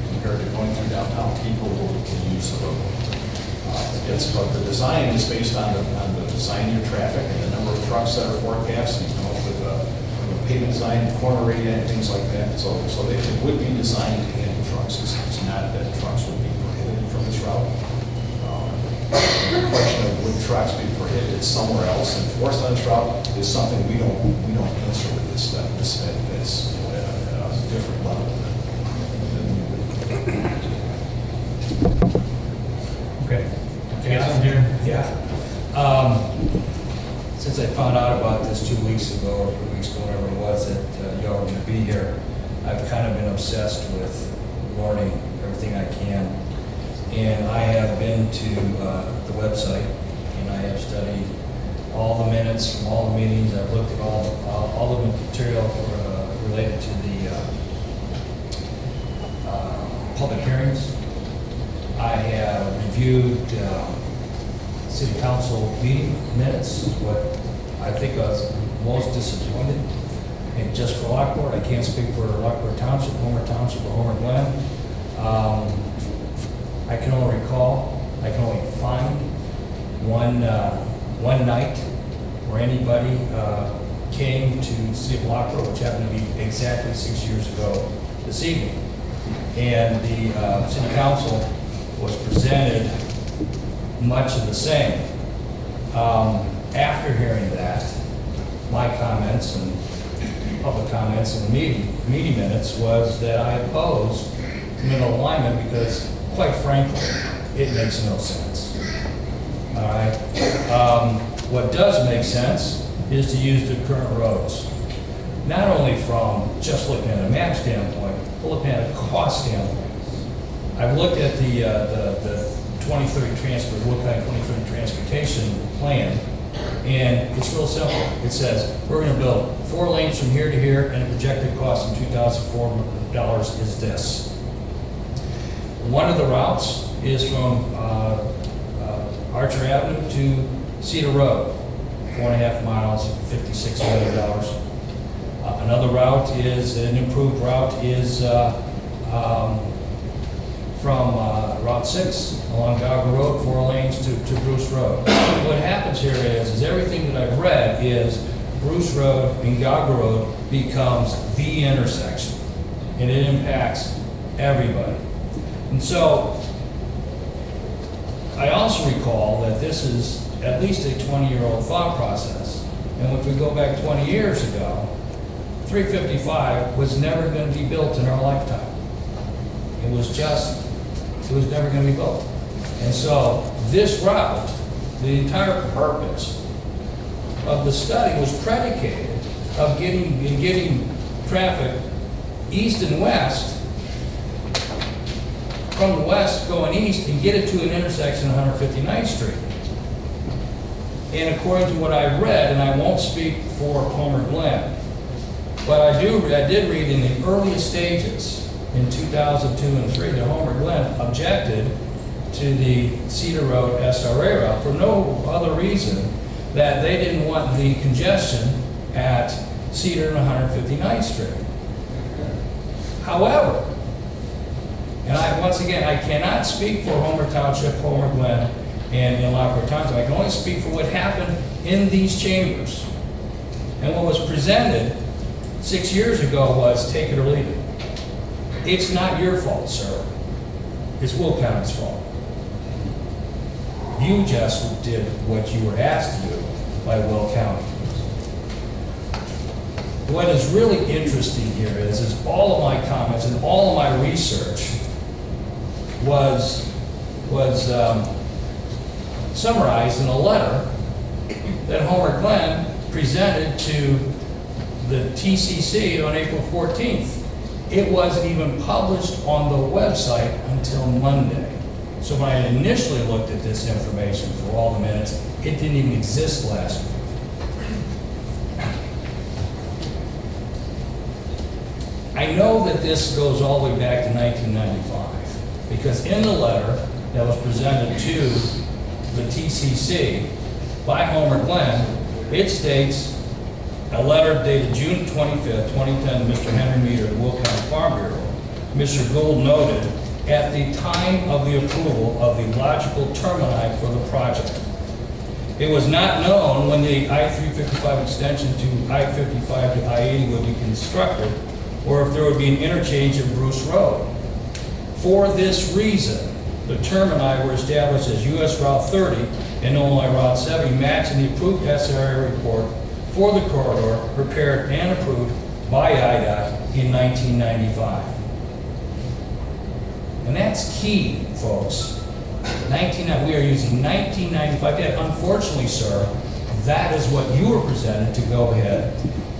compared to going through downtown, people will use the road. But the design is based on the design of your traffic and the number of trucks that are forecast, and come up with a pavement design, corner radii, and things like that. So it would be designed to handle trucks. It's not that trucks would be prohibited from this route. The question of would trucks be prohibited somewhere else and forced on this route is something we don't answer with this step. That's at a different level than we would. Okay. You got something, Jerry? Yeah. Since I found out about this 2 weeks ago, or 3 weeks ago, whatever it was, that y'all were going to be here, I've kind of been obsessed with learning everything I can. And I have been to the website, and I have studied all the minutes from all the meetings. I've looked at all the material related to the public hearings. I have reviewed city council meeting minutes. What I think I was most disappointed, and just for Lockport, I can't speak for Lockport Township, Homer Township, or Homer Glen. I can only find one night where anybody came to the city of Lockport, which happened to be exactly 6 years ago this evening. And the city council was presented much of the same. After hearing that, my comments and public comments in the meeting minutes was that I opposed middle alignment because, quite frankly, it makes no sense. All right? What does make sense is to use the current roads, not only from just looking at a map standpoint, but looking at a cost standpoint. I've looked at the 2030 Will County 2030 transportation plan, and it's real simple. It says we're going to build 4 lanes from here to here, and the projected cost in $2,004 is this. One of the routes is from Archer Avenue to Cedar Road, 4.5 miles, $56 million. Another route is, an improved route is from Route 6 along Goggle Road, 4 lanes to Bruce Road. What happens here is everything that I've read is Bruce Road and Goggle Road becomes the intersection, and it impacts everybody. And so I also recall that this is at least a 20-year-old thought process. And if we go back 20 years ago, 355 was never going to be built in our lifetime. It was never going to be built. And so this route, the entire purpose of the study was predicated of getting traffic east and west, from the west going east, and get it to an intersection on 159th Street. And according to what I read, and I won't speak for Homer Glen, but I did read in the earliest stages in 2002 and 3 that Homer Glen objected to the Cedar Road SRA route for no other reason that they didn't want the congestion at Cedar and 159th Street. However, and once again, I cannot speak for Homer Township, Homer Glen, and Lockport Township. I can only speak for what happened in these chambers. And what was presented 6 years ago was take it or leave it. It's not your fault, sir. It's Will County's fault. You just did what you were asked to do by Will County. What is really interesting here is all of my comments and all of my research was summarized in a letter that Homer Glen presented to the TCC on April 14th. It wasn't even published on the website until Monday. So when I initially looked at this information for all the minutes, it didn't even exist last week. I know that this goes all the way back to 1995, because in the letter that was presented to the TCC by Homer Glen, it states, a letter dated June 25th, 2010, Mr. Henry Meter, the Will County Farm Bureau. Mr. Gould noted, at the time of the approval of the logical termini for the project, it was not known when the I-355 extension to I-55 to I-80 would be constructed, or if there would be an interchange of Bruce Road. For this reason, the termini were established as US Route 30 and Illinois Route 70, matching the approved SRA report for the corridor prepared and approved by IDOT in 1995. And that's key, folks. We are using 1995. Yet, unfortunately, sir, that is what you were presented to go ahead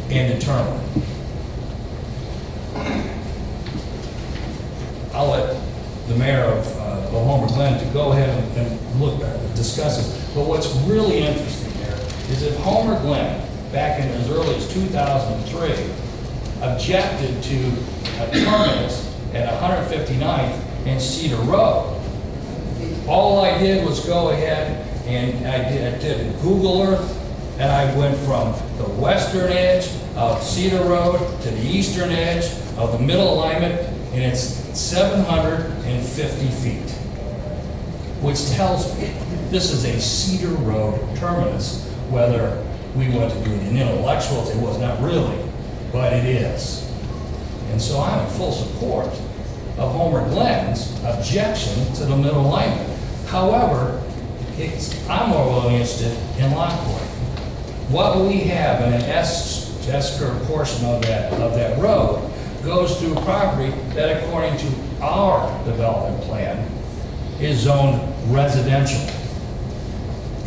and determine. I'll let the mayor of Homer Glen to go ahead and discuss it. But what's really interesting here is that Homer Glen, back in as early as 2003, objected to a terminus at 159th and Cedar Road. All I did was go ahead and I did Google Earth, and I went from the western edge of Cedar Road to the eastern edge of the middle alignment, and it's 750 feet. which tells me this is a Cedar Road terminus, whether we want to do the intellectual, it was not really, but it is. And so I'm in full support of Homer Glenn's objection to the middle alignment. However, I'm more really interested in Lockport. What we have in an S-curve portion of that road goes through property that, according to our development plan, is zoned residential.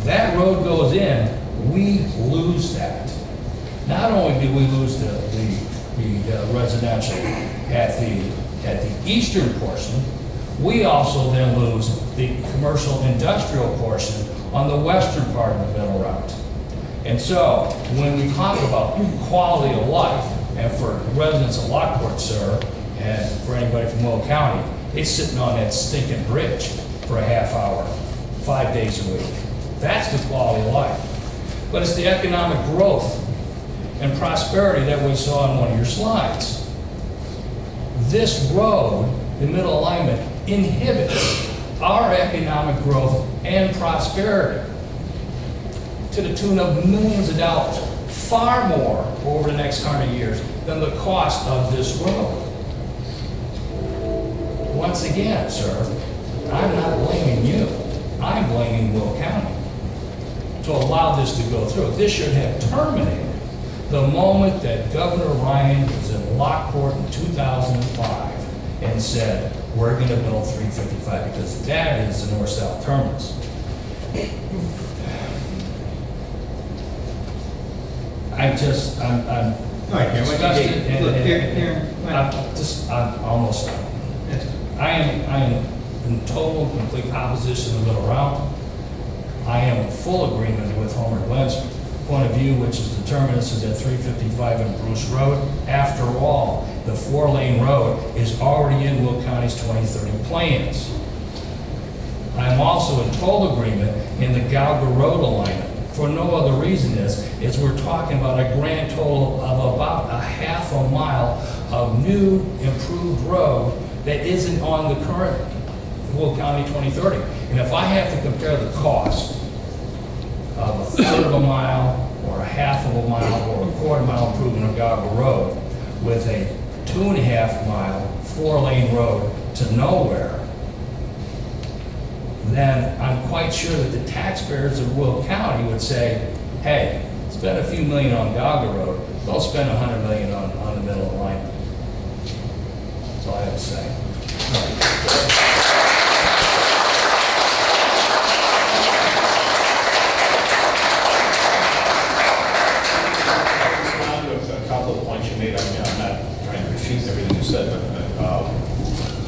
That road goes in, we lose that. Not only do we lose the residential at the eastern portion, we also then lose the commercial industrial portion on the western part of the middle route. And so, when we talk about quality of life, and for residents of Lockport, sir, and for anybody from Will County, it's sitting on that stinking bridge for a half hour, 5 days a week. That's the quality of life. But it's the economic growth and prosperity that we saw in one of your slides. This road, the middle alignment, inhibits our economic growth and prosperity to the tune of millions of dollars, far more over the next 100 years than the cost of this road. Once again, sir, I'm not blaming you. I'm blaming Will County to allow this to go through. This should have terminated the moment that Governor Ryan was in Lockport in 2005 and said, we're going to build 355 because that is the north-south terminus. I'm All right, Karen, disgusted look, and Karen, I'm almost done. I am in total, complete opposition to the middle route. I am in full agreement with Homer Glenn's point of view, which is the terminus is at 355 and Bruce Road. After all, the 4-lane road is already in Will County's 2030 plans. I'm also in total agreement in the Galga Road alignment. For no other reason is we're talking about a grand total of about a half a mile of new improved road that isn't on the current Will County 2030. And if I have to compare the cost of a third of a mile or a half of a mile or a quarter mile improvement of Galga Road with a 2.5 mile 4-lane road to nowhere, then I'm quite sure that the taxpayers of Will County would say, hey, spend a few million on Galga Road, don't spend $100 million on the middle alignment. That's all I have to say. A couple of points you made. I'm not trying to refute everything you said, but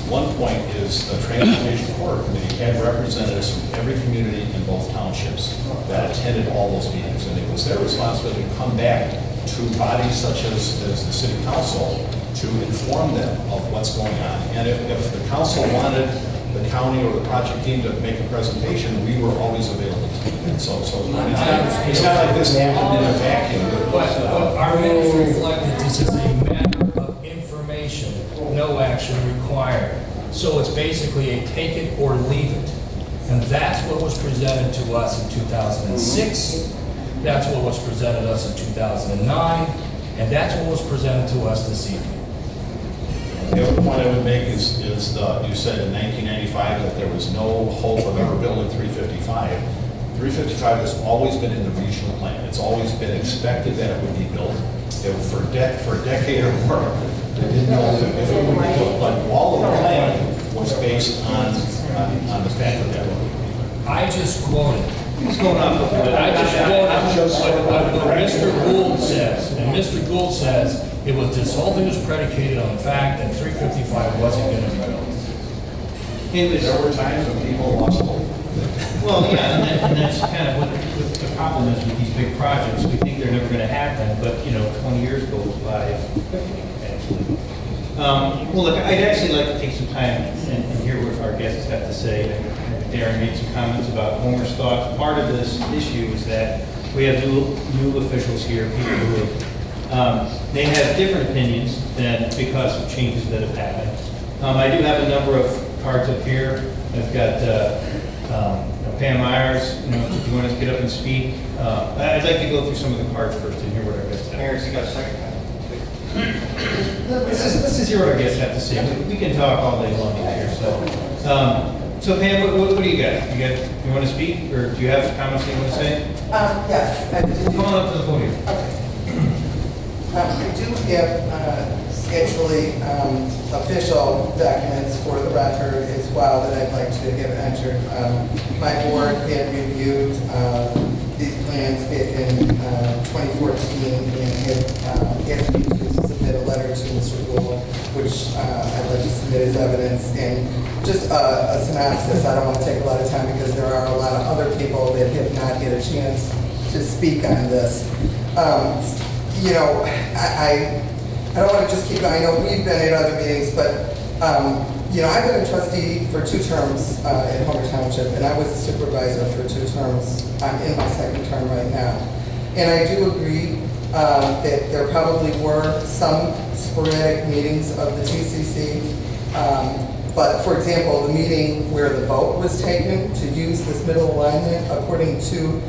one point is the Transportation Corridor Committee had representatives from every community in both townships that attended all those meetings, and it was their responsibility to come back to bodies such as the City Council to inform them of what's going on. And if the council wanted the county or the project team to make a presentation, we were always available to do that. So it's not like this happened in a vacuum. But our minutes reflect that this is a matter of information, no action required. So it's basically a take it or leave it. And that's what was presented to us in 2006. That's what was presented to us in 2009. And that's what was presented to us this evening. The other point I would make is you said in 1995 that there was no hope of ever building 355. 355 has always been in the regional plan. It's always been expected that it would be built. For a decade or more, they didn't know if it would be built. But all of the planning was based on the fact that that would be built. I just quoted. What's going on? I just quoted what Mr. Gould says. And Mr. Gould says it was, this whole thing was predicated on the fact that 355 wasn't going to be built. There were times when people lost hope. Well, yeah, and that's kind of what the problem is with these big projects. We think they're never going to happen, but, 20 years goes by, actually. Well, look, I'd actually like to take some time and hear what our guests have to say. Darren made some comments about Homer's thoughts. Part of this issue is that we have new officials here, people who they have different opinions than because of changes that have happened. I do have a number of cards up here. I've got Pam Myers, if you want to get up and speak. I'd like to go through some of the cards first and hear what our guests have. Mayor, you got a second? Let's just hear what our guests have to say. We can talk all day long here, so Pam, what do you got? You want to speak, or do you have comments you want to say? Yes, I do. Come on up to the podium. I do have actually official documents for the record as well that I'd like to have entered. My board had reviewed these plans back in 2014 and had asked me to submit a letter to Mr. Gould, which I'd like to submit as evidence. And just a synopsis, I don't want to take a lot of time because there are a lot of other people that have not had a chance to speak on this. I don't want to just keep going. I know we've been at other meetings, but, I've been a trustee for 2 terms in Homer Township, and I was a supervisor for 2 terms. I'm in my 2nd term right now. And I do agree that there probably were some sporadic meetings of the TCC. But, for example, the meeting where the vote was taken to use this middle alignment, according to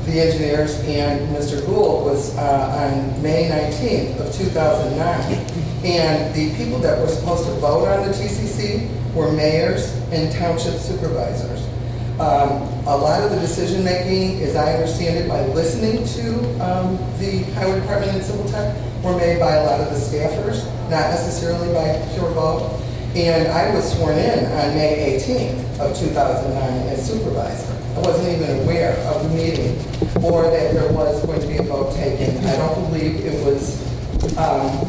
the engineers and Mr. Gould, was on May 19th of 2009. And the people that were supposed to vote on the TCC were mayors and township supervisors. A lot of the decision-making, as I understand it, by listening to the Highway Department and Civil Tech, were made by a lot of the staffers, not necessarily by pure vote. And I was sworn in on May 18th of 2009 as supervisor. I wasn't even aware of the meeting or that there was going to be a vote taken. I don't believe it was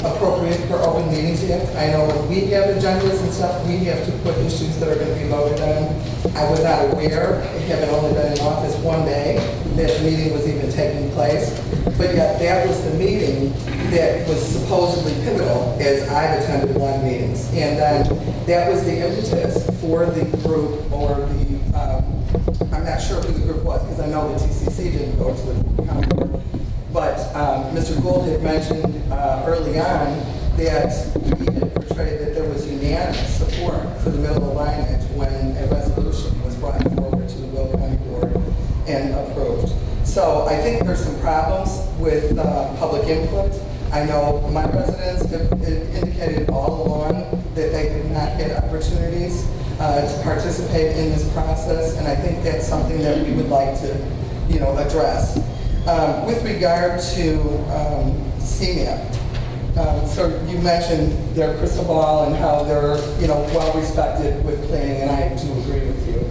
appropriate for Open Meetings Act. I know when we have agendas and stuff, we have to put issues that are going to be voted on. I was not aware, having only been in office 1 day, that the meeting was even taking place. But yet that was the meeting that was supposedly pivotal, as I've attended a lot of meetings. And that was the impetus for the group, or the, I'm not sure who the group was, because I know the TCC didn't go to the county board. But Mr. Gould had mentioned early on that he had portrayed that there was unanimous support for the middle alignment when a resolution was brought forward to the Will County Board and approved. So I think there's some problems with public input. I know my residents have indicated all along that they have not had opportunities to participate in this process, and I think that's something that we would like to, address. With regard to CMAP, so you mentioned their crystal ball and how they're, well respected with planning, and I do agree with you.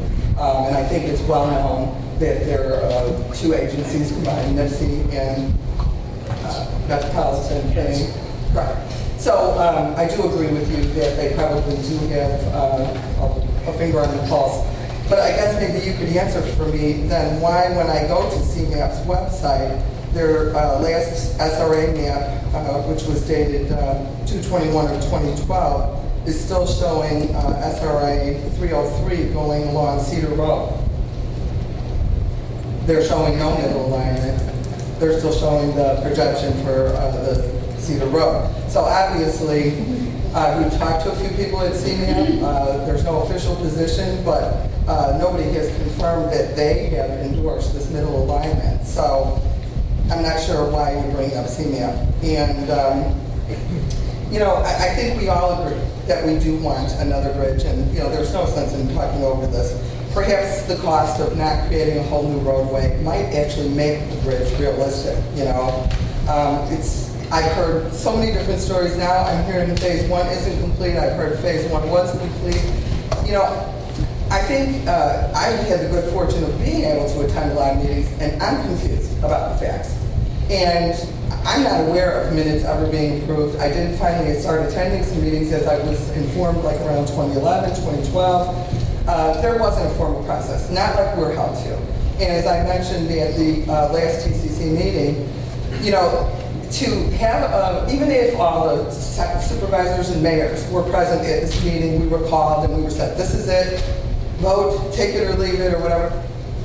And I think it's well known that there are 2 agencies combined, NIPSI and Metropolitan Planning. Right. So I do agree with you that they probably do have a finger on the pulse. But I guess maybe you could answer for me then why, when I go to CMAP's website, their last SRA map, which was dated 2/21 of 2012, is still showing SRA 303 going along Cedar Road. They're showing no middle alignment. They're still showing the projection for the Cedar Road. So obviously, we've talked to a few people at CMAP. There's no official position, but nobody has confirmed that they have endorsed this middle alignment. So I'm not sure why you bring up CMAP. And, I think we all agree that we do want another bridge, and, there's no sense in talking over this. Perhaps the cost of not creating a whole new roadway might actually make the bridge realistic, I've heard so many different stories now. I'm hearing phase 1 isn't complete. I've heard phase 1 was complete. I think I had the good fortune of being able to attend a lot of meetings, and I'm confused about the facts. And I'm not aware of minutes ever being approved. I did finally start attending some meetings as I was informed, like around 2011, 2012. There wasn't a formal process, not like we're held to. And as I mentioned at the last TCC meeting, to have, even if all the supervisors and mayors were present at this meeting, we were called and we were said, this is it, vote, take it or leave it or whatever.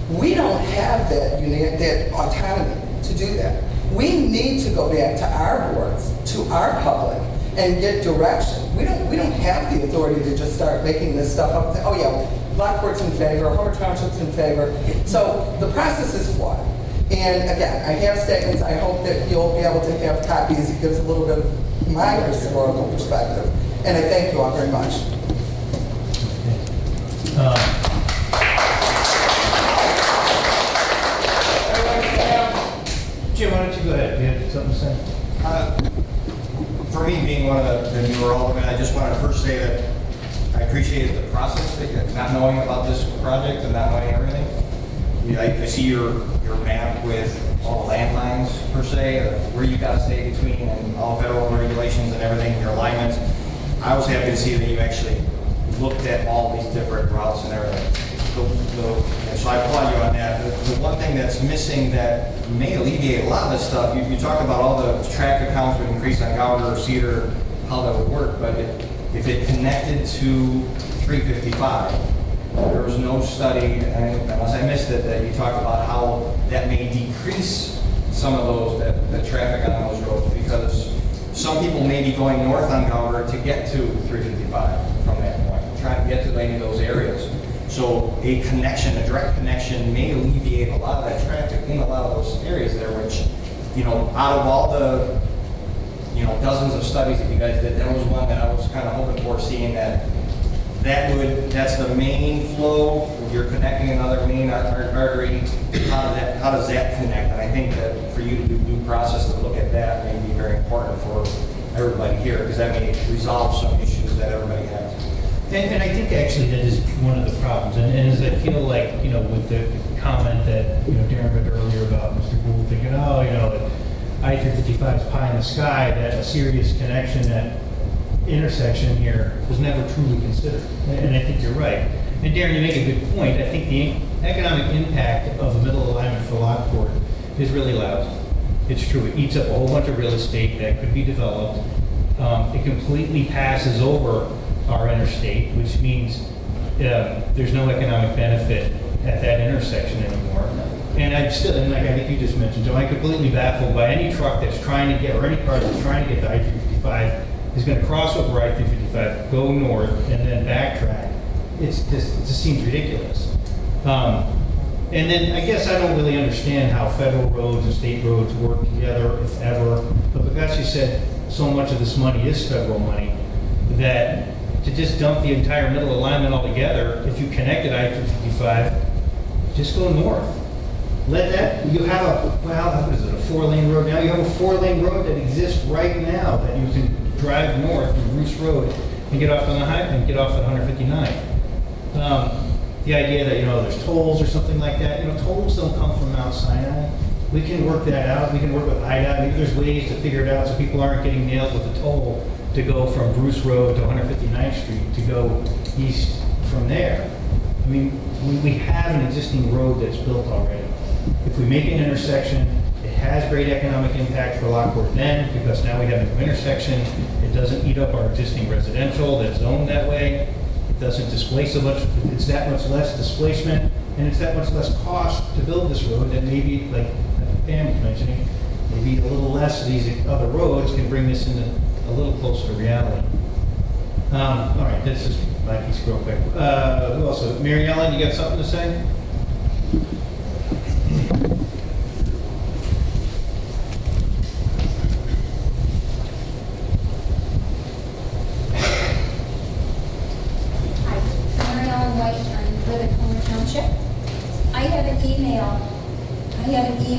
We don't have that autonomy to do that. We need to go back to our boards, to our public, and get direction. We don't have the authority to just start making this stuff up. Oh yeah, Lockport's in favor, Homer Township's in favor. So the process is flawed. And again, I have statements. I hope that you'll be able to have copies. It gives a little bit of my historical perspective. And I thank you all very much. Jim, why don't you go ahead? You have something to say? For me, being one of the newer aldermen, I just wanted to first say that I appreciated the process, that not knowing about this project and not knowing everything. I see your map with all the landlines, per se, where you got to stay between, and all federal regulations and everything, your alignments. I was happy to see that you actually looked at all these different routes and everything. So I applaud you on that. The one thing that's missing that may alleviate a lot of this stuff, you talk about all the traffic counts would increase on Gowder or Cedar, how that would work, but if it connected to 355, there was no study, and unless I missed it, that you talked about how that may decrease some of those, the traffic on those roads, because some people may be going north on Gowder to get to 355 from that point, trying to get to any of those areas. So a connection, a direct connection, may alleviate a lot of that traffic in a lot of those areas there, which, out of all the, dozens of studies that you guys did, that was one that I was kind of hoping for, seeing that's the main flow. You're connecting another main artery. How does that connect? And I think that for you to do due process to look at that may be very important for everybody here, because that may resolve some issues that everybody has. And I think actually that is one of the problems. And as I feel like, with the comment that, Darren made earlier about Mr. Gould thinking, I-355 is pie in the sky, that a serious connection, that intersection here was never truly considered. And I think you're right. And Darren, you make a good point. I think the economic impact of the middle alignment for Lockport is really loud. It's true. It eats up a whole bunch of real estate that could be developed. It completely passes over our interstate, which means there's no economic benefit at that intersection anymore. And I think you just mentioned, Joe, I'm completely baffled by any truck that's trying to get, or any car that's trying to get to I-355 is going to cross over I-355, go north, and then backtrack. It just seems ridiculous. And then I guess I don't really understand how federal roads and state roads work together, if ever. But because you said so much of this money is federal money, that to just dump the entire middle alignment altogether, if you connected I-355, just go north. Let that, you have a 4-lane road now? You have a 4-lane road that exists right now that you can drive north from Bruce Road and get off on the highway and get off at 159. The idea that, there's tolls or something like that, tolls don't come from Mount Sinai. We can work that out. We can work with IDOT. Maybe there's ways to figure it out so people aren't getting nailed with a toll to go from Bruce Road to 159th Street to go east from there. I mean, we have an existing road that's built already. If we make an intersection, it has great economic impact for Lockport then, because now we have a new intersection. It doesn't eat up our existing residential that's zoned that way. It doesn't displace so much. It's that much less displacement, and it's that much less cost to build this road that maybe, like Pam was mentioning, maybe a little less of these other roads can bring this into a little closer to reality. All right, this is my piece real quick. Who else? Mary Ellen, you got something to say?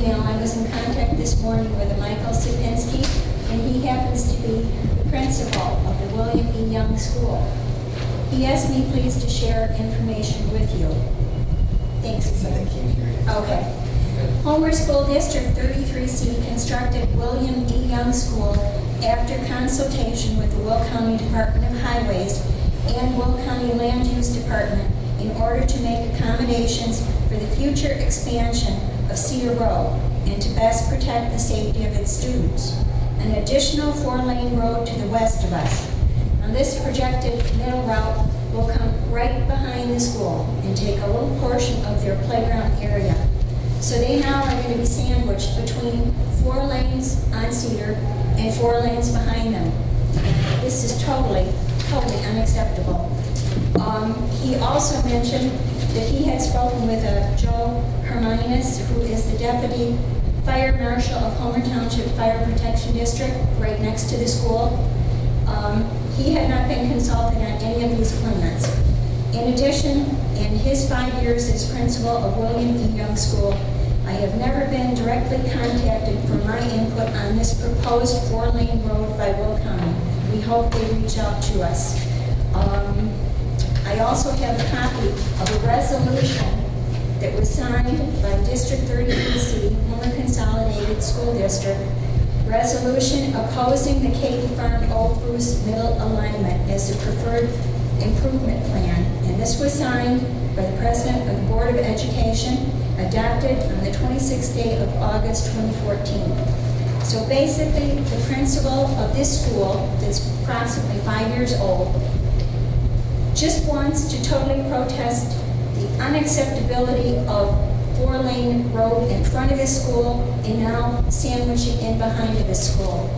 I was in contact this morning with Michael Sipinski, and he happens to be the principal of the William E. Young School. He asked me please to share information with you. Thanks. Okay. Homer School District 33C constructed William E. Young School after consultation with the Will County Department of Highways and Will County Land Use Department in order to make accommodations for the future expansion of Cedar Road and to best protect the safety of its students. An additional 4-lane road to the west of us. Now, this projected middle route will come right behind the school and take a little portion of their playground area. So they now are going to be sandwiched between 4 lanes on Cedar and 4 lanes behind them. This is totally unacceptable. He also mentioned that he had spoken with Joe Herminas, who is the Deputy Fire Marshal of Homer Township Fire Protection District, right next to the school. He had not been consulted on any of these plans. In addition, in his 5 years as principal of William E. Young School, I have never been directly contacted for my input on this proposed 4-lane road by Will County. We hope they reach out to us. I also have a copy of a resolution that was signed by District 33C, Homer Consolidated School District, resolution opposing the Caton Farm Old Bruce Middle alignment as the preferred improvement plan. And this was signed by the President of the Board of Education, adopted on the 26th day of August 2014. So basically, the principal of this school, that's approximately 5 years old, just wants to totally protest the unacceptability of 4-lane road in front of his school and now sandwiching in behind of his school.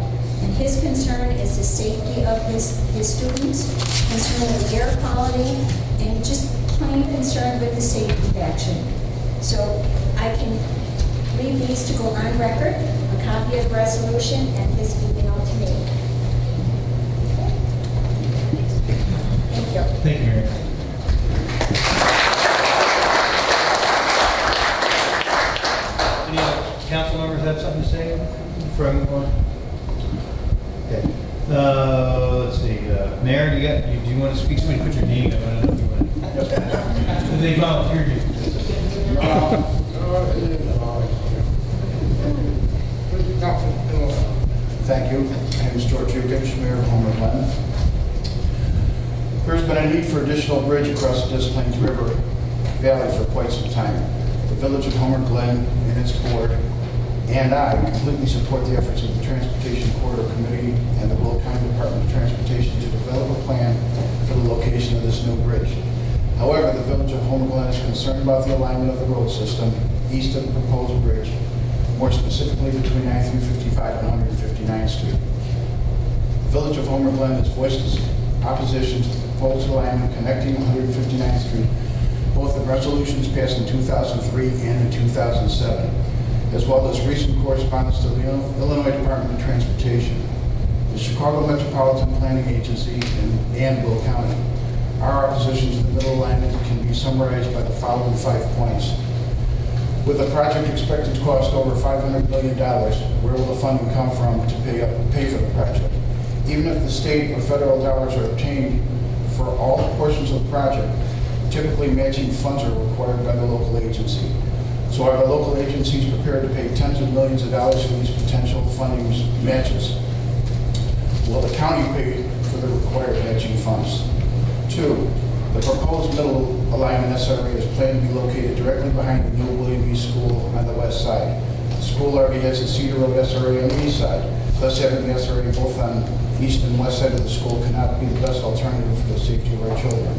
And his concern is the safety of his students, concern with air quality, and just plain concern with the safety action. So I can leave these to go on record, a copy of the resolution and his email to me. Thank you. Thank you, Mary. Any other council members have something to say for everyone? Okay. Let's see. Mayor, do you want to speak? Somebody put your name. I don't know if you want to. They volunteered you. Thank you. My name is George Yukich, Mayor of Homer Glen. There's been a need for additional bridge across the Des Plaines River Valley for quite some time. The Village of Homer Glen and its board and I completely support the efforts of the Transportation Corridor Committee and the Will County Department of Transportation to develop a plan for the location of this new bridge. However, the Village of Homer Glen is concerned about the alignment of the road system east of the proposed bridge, more specifically between I-355 and 159th Street. The Village of Homer Glen has voiced its opposition to the proposed alignment connecting 159th Street, both in resolutions passed in 2003 and in 2007, as well as recent correspondence to the Illinois Department of Transportation, the Chicago Metropolitan Planning Agency, and Will County. Our opposition to the middle alignment can be summarized by the following 5 points. With a project expected to cost over $500 million, where will the funding come from to pay for the project? Even if the state or federal dollars are obtained for all portions of the project, typically matching funds are required by the local agency. So are the local agencies prepared to pay tens of millions of dollars for these potential funding matches? Will the county pay for the required matching funds? 2, the proposed middle alignment SRA is planned to be located directly behind the new William E. School on the west side. The school already has a Cedar Road SRA on the east side. Thus, having the SRA both on the east and west side of the school cannot be the best alternative for the safety of our children.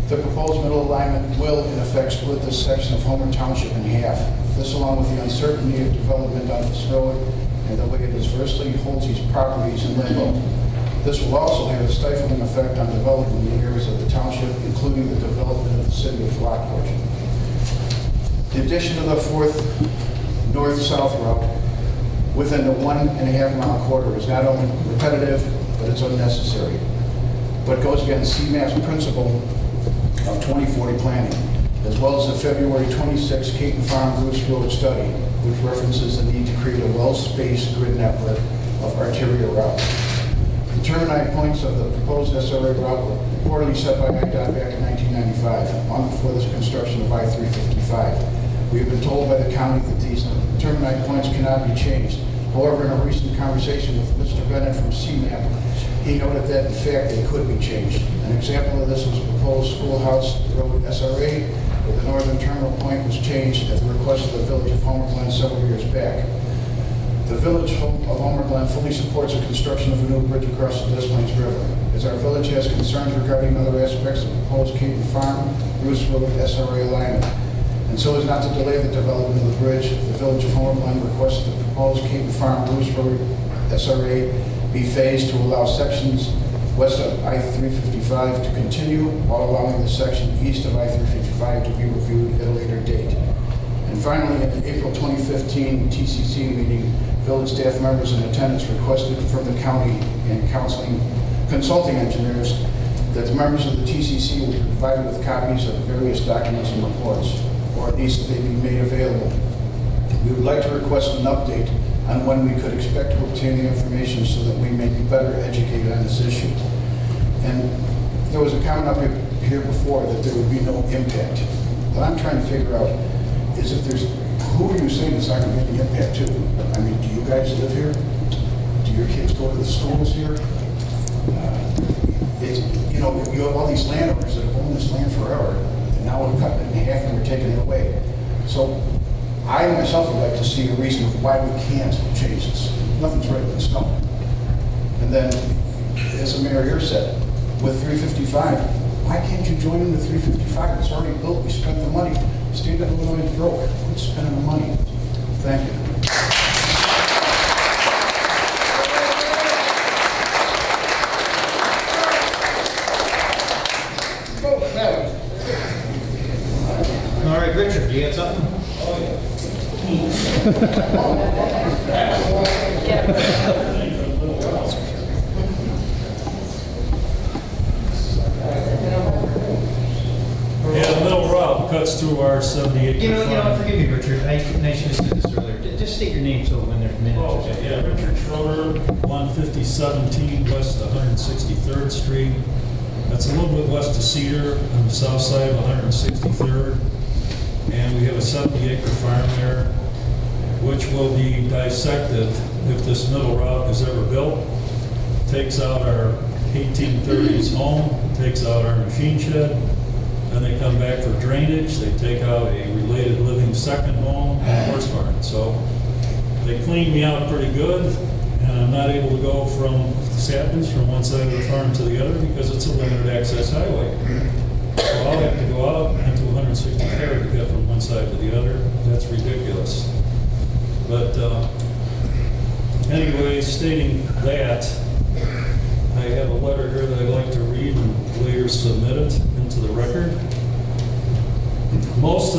The proposed middle alignment will, in effect, split this section of Homer Township in half. This, along with the uncertainty of development on this road and the way it adversely holds these properties in limbo. This will also have a stifling effect on development in the areas of the township, including the development of the city of Lockport. The addition of the 4th north-south route within the 1.5-mile corridor is not only repetitive, but it's unnecessary. But goes against CMAP's principle of 2040 planning, as well as the February 26 Caton Farm Bruce Road study, which references the need to create a well-spaced grid network of arterial routes. The terminate points of the proposed SRA route were reportedly set by IDOT back in 1995, long before the construction of I-355. We have been told by the county that these terminate points cannot be changed. However, in a recent conversation with Mr. Bennett from CMAP, he noted that, in fact, they could be changed. An example of this was proposed Schoolhouse Road SRA, where the northern terminal point was changed at the request of the Village of Homer Glen several years back. The Village of Homer Glen fully supports the construction of a new bridge across the Des Plaines River. As our village has concerns regarding other aspects of the proposed Caton Farm Bruce Road SRA alignment, and so as not to delay the development of the bridge, the Village of Homer Glen requests the proposed Caton Farm Bruce Road SRA be phased to allow sections west of I-355 to continue while allowing the section east of I-355 to be reviewed at a later date. And finally, at the April 2015 TCC meeting, village staff members in attendance requested from the county and consulting engineers that the members of the TCC will be provided with copies of various documents and reports, or at least that they be made available. We would like to request an update on when we could expect to obtain the information so that we may be better educated on this issue. And there was a comment up here before that there would be no impact. What I'm trying to figure out is if there's, who are you saying it's not going to be any impact to? I mean, do you guys live here? Do your kids go to the schools here? You know, you have all these landowners that have owned this land forever, and now we're cutting it in half and we're taking it away. So I myself would like to see a reason why we can't change this. Nothing's written in stone. And then, as the mayor here said, with 355, why can't you join in the 355? It's already built, we spent the money. The state of Illinois is broke. We're spending the money. Thank you. All right, Richard, you got something? Yeah, the middle route cuts through our 78. You know, forgive me, Richard, I should have said this earlier. Just state your name so when there's minutes. Oh, okay, yeah, Richard Schroeder, 15017 west 163rd Street. That's a little bit west of Cedar on the south side of 163rd. And we have a 70-acre farm there, which will be dissected if this middle route is ever built. Takes out our 1830s home, takes out our machine shed, then they come back for drainage, they take out a related living second home and a horse barn. So they cleaned me out pretty good, and I'm not able to go from Sappins from one side of the farm to the other because it's a limited access highway. So I'll have to go out onto 163rd to get from one side to the other. That's ridiculous. But anyway, stating that, I have a letter here that I'd like to read and later submit it into the record. Most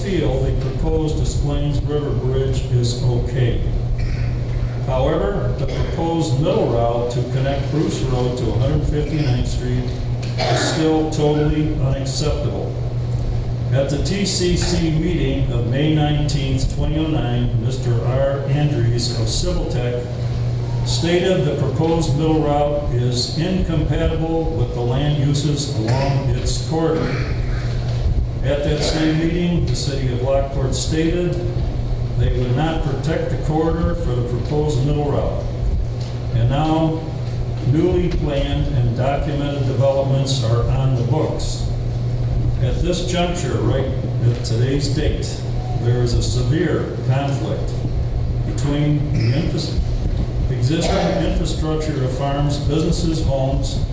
feel the proposed Des Plaines River Bridge is okay. However, the proposed middle route to connect Bruce Road to 159th Street is still totally unacceptable. At the TCC meeting of May 19, 2009, Mr. R. Andrews of Civil Tech stated the proposed middle route is incompatible with the land uses along its corridor. At that same meeting, the city of Lockport stated they would not protect the corridor for the proposed middle route. And now, newly planned and documented developments are on the books. At this juncture, right at today's date, there is a severe conflict between the existing infrastructure of farms, businesses, homes,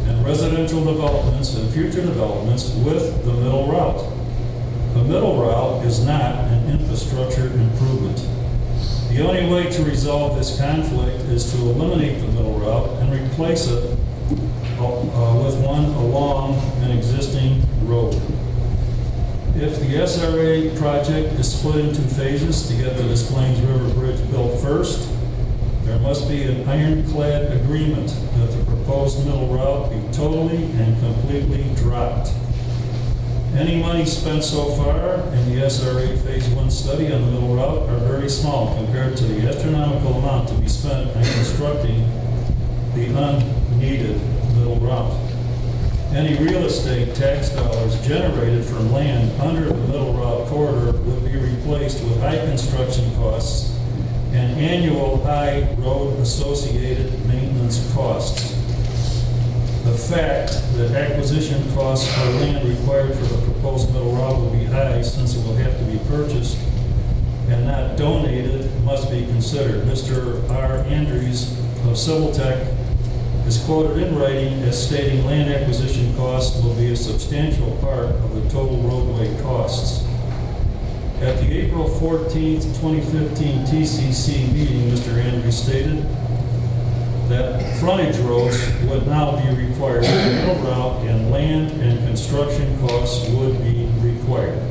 and residential developments and future developments with the middle route. The middle route is not an infrastructure improvement. The only way to resolve this conflict is to eliminate the middle route and replace it with one along an existing road. If the SRA project is split into phases to get the Des Plaines River Bridge built first, there must be an ironclad agreement that the proposed middle route be totally and completely dropped. Any money spent so far in the SRA Phase 1 study on the middle route are very small compared to the astronomical amount to be spent on constructing the unneeded middle route. Any real estate tax dollars generated from land under the middle route corridor would be replaced with high construction costs and annual high road associated maintenance costs. The fact that acquisition costs for land required for the proposed middle route will be high since it will have to be purchased and not donated must be considered. Mr. R. Andrews of Civil Tech is quoted in writing as stating land acquisition costs will be a substantial part of the total roadway costs. At the April 14th, 2015 TCC meeting, Mr. Andrews stated that frontage roads would now be required for the middle route and land and construction costs would be required.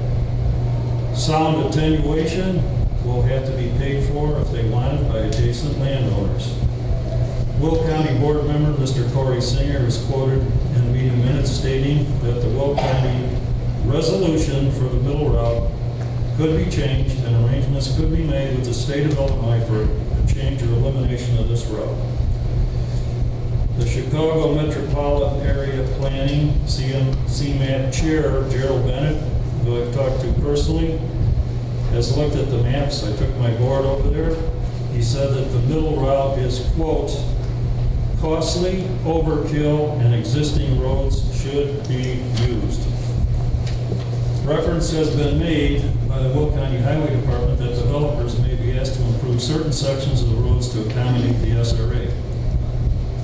Sound attenuation will have to be paid for if they want it by adjacent landowners. Will County Board member Mr. Corey Singer is quoted in the meeting minutes stating that the Will County resolution for the middle route could be changed and arrangements could be made with the state of Illinois for a change or elimination of this route. The Chicago Metropolitan Area Planning CMAP Chair Gerald Bennett, who I've talked to personally, has looked at the maps. I took my board over there. He said that the middle route is, quote, costly, overkill, and existing roads should be used. Reference has been made by the Will County Highway Department that developers may be asked to improve certain sections of the roads to accommodate the SRA.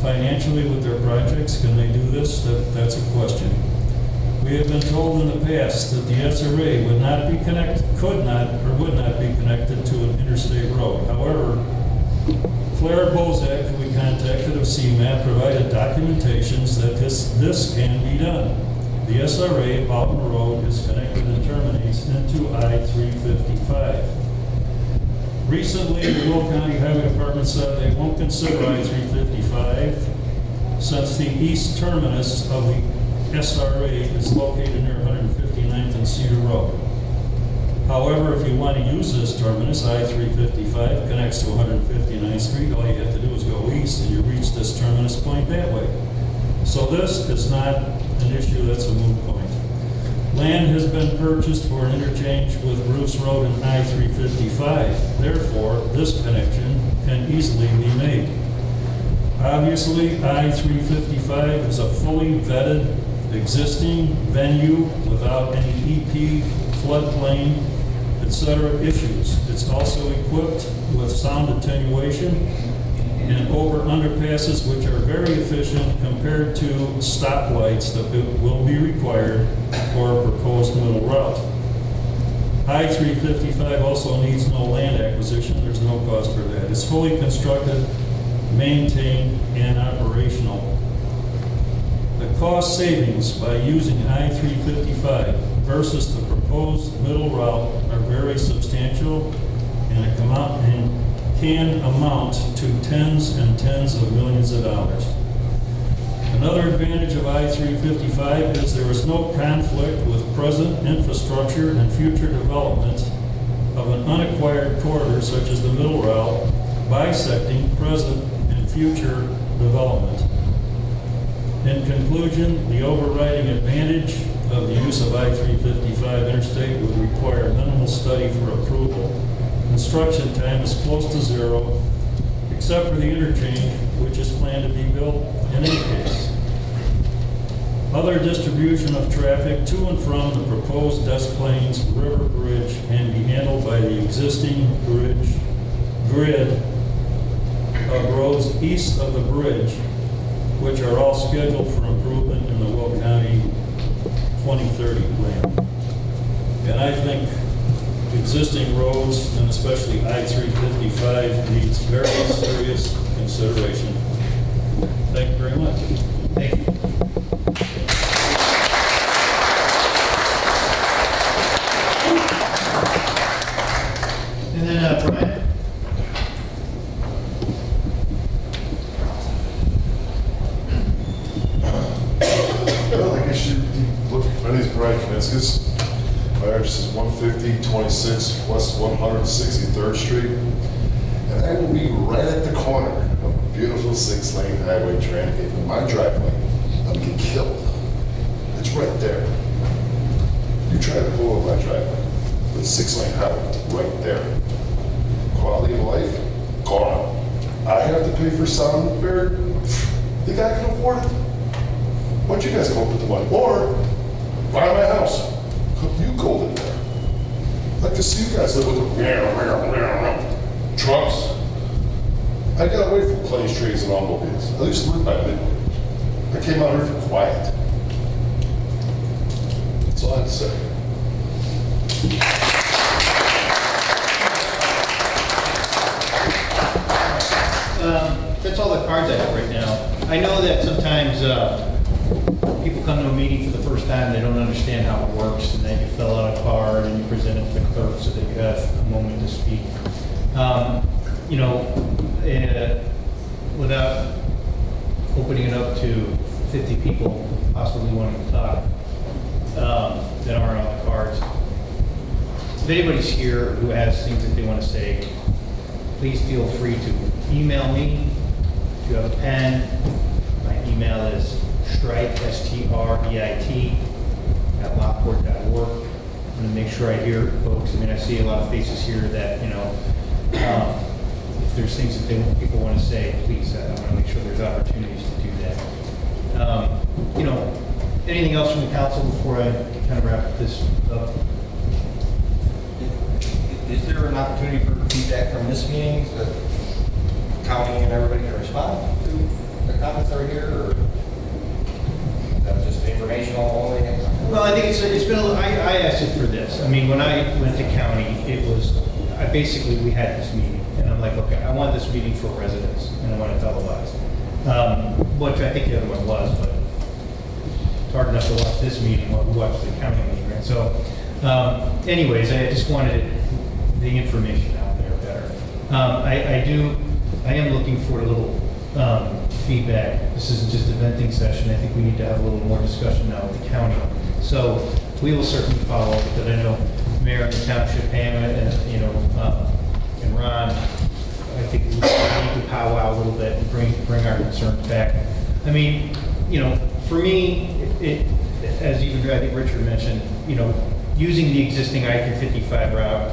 Financially, with their projects, can they do this? That's a question. We have been told in the past that the SRA would not be connected, could not, or would not be connected to an interstate road. However, Claire Bozak, who we contacted of CMAP, provided documentations that this can be done. The SRA Bowden Road is connected and terminates into I-355. Recently, the Will County Highway Department said they won't consider I-355 since the east terminus of the SRA is located near 159th and Cedar Road. However, if you want to use this terminus, I-355 connects to 159th Street. All you have to do is go east and you reach this terminus point that way. So this is not an issue, that's a moot point. Land has been purchased for an interchange with Bruce Road and I-355. Therefore, this connection can easily be made. Obviously, I-355 is a fully vetted existing venue without any EP, floodplain, etc. issues. It's also equipped with sound attenuation and over underpasses which are very efficient compared to stoplights that will be required for a proposed middle route. I-355 also needs no land acquisition. There's no cost for that. It's fully constructed, maintained, and operational. The cost savings by using I-355 versus the proposed middle route are very substantial and can amount to tens and tens of millions of dollars. Another advantage of I-355 is there is no conflict with present infrastructure and future development of an unacquired corridor such as the middle route, bisecting present and future development. In conclusion, the overriding advantage of the use of I-355 interstate would require minimal study for approval. Construction time is close to zero, except for the interchange, which is planned to be built in any case. Other distribution of traffic to and from the proposed Des Plaines River Bridge can be handled by the existing grid of roads east of the bridge, which are all scheduled for improvement in the Will County 2030 plan. And I think existing roads, and especially I-355, needs very serious consideration. Thank you very much. Thank you. And then Brian? Well, I guess you look, my name is Brian Kaminskas. My address is 15026 West 163rd Street. And I will be right at the corner of a beautiful 6-lane highway trying to get in my driveway. I'm gonna get killed. It's right there. You try to pull over my driveway with 6-lane highway right there. Quality of life, gone. I have to pay for sound repair. The guy can afford it. Why don't you guys come up with the money? Or buy my house. You go in there. I'd like to see you guys live with the trucks. I got away from planes, trains, and automobiles. I used to live by Midway. I came out here for quiet. That's all I have to say. that's all the cards I have right now. I know that sometimes people come to a meeting for the first time, they don't understand how it works, and then you fill out a card and you present it to the clerk so that you have a moment to speak. You know, without opening it up to 50 people possibly wanting to talk that aren't on the cards. If anybody's here who has things that they want to say, please feel free to email me. If you have a pen, my email is streit, S-T-R-E-I-T, at lockport.org. I'm going to make sure I hear folks. I mean, I see a lot of faces here that, you know, if there's things that people want to say, please, I want to make sure there's opportunities to do that. You know, anything else from the council before I kind of wrap this up? Is there an opportunity for feedback from this meeting so that county and everybody can respond to the comments that are here, or is that just informational only? Well, I think it's been, I asked it for this. I mean, when I went to county, it was, we had this meeting, and I'm like, okay, I want this meeting for residents, and I want it televised. Which I think the other one was, but it's hard enough to watch this meeting while we watch the county meeting, right? So, anyways, I just wanted the information out there better. I am looking for a little feedback. This isn't just a venting session. I think we need to have a little more discussion now with the county. So we will certainly follow up, but I know Mayor and the Township, Pam, and, you know, and Ron, I think we need to powwow a little bit and bring our concerns back. I mean, you know, for me, as even I think Richard mentioned, you know, using the existing I-355 route,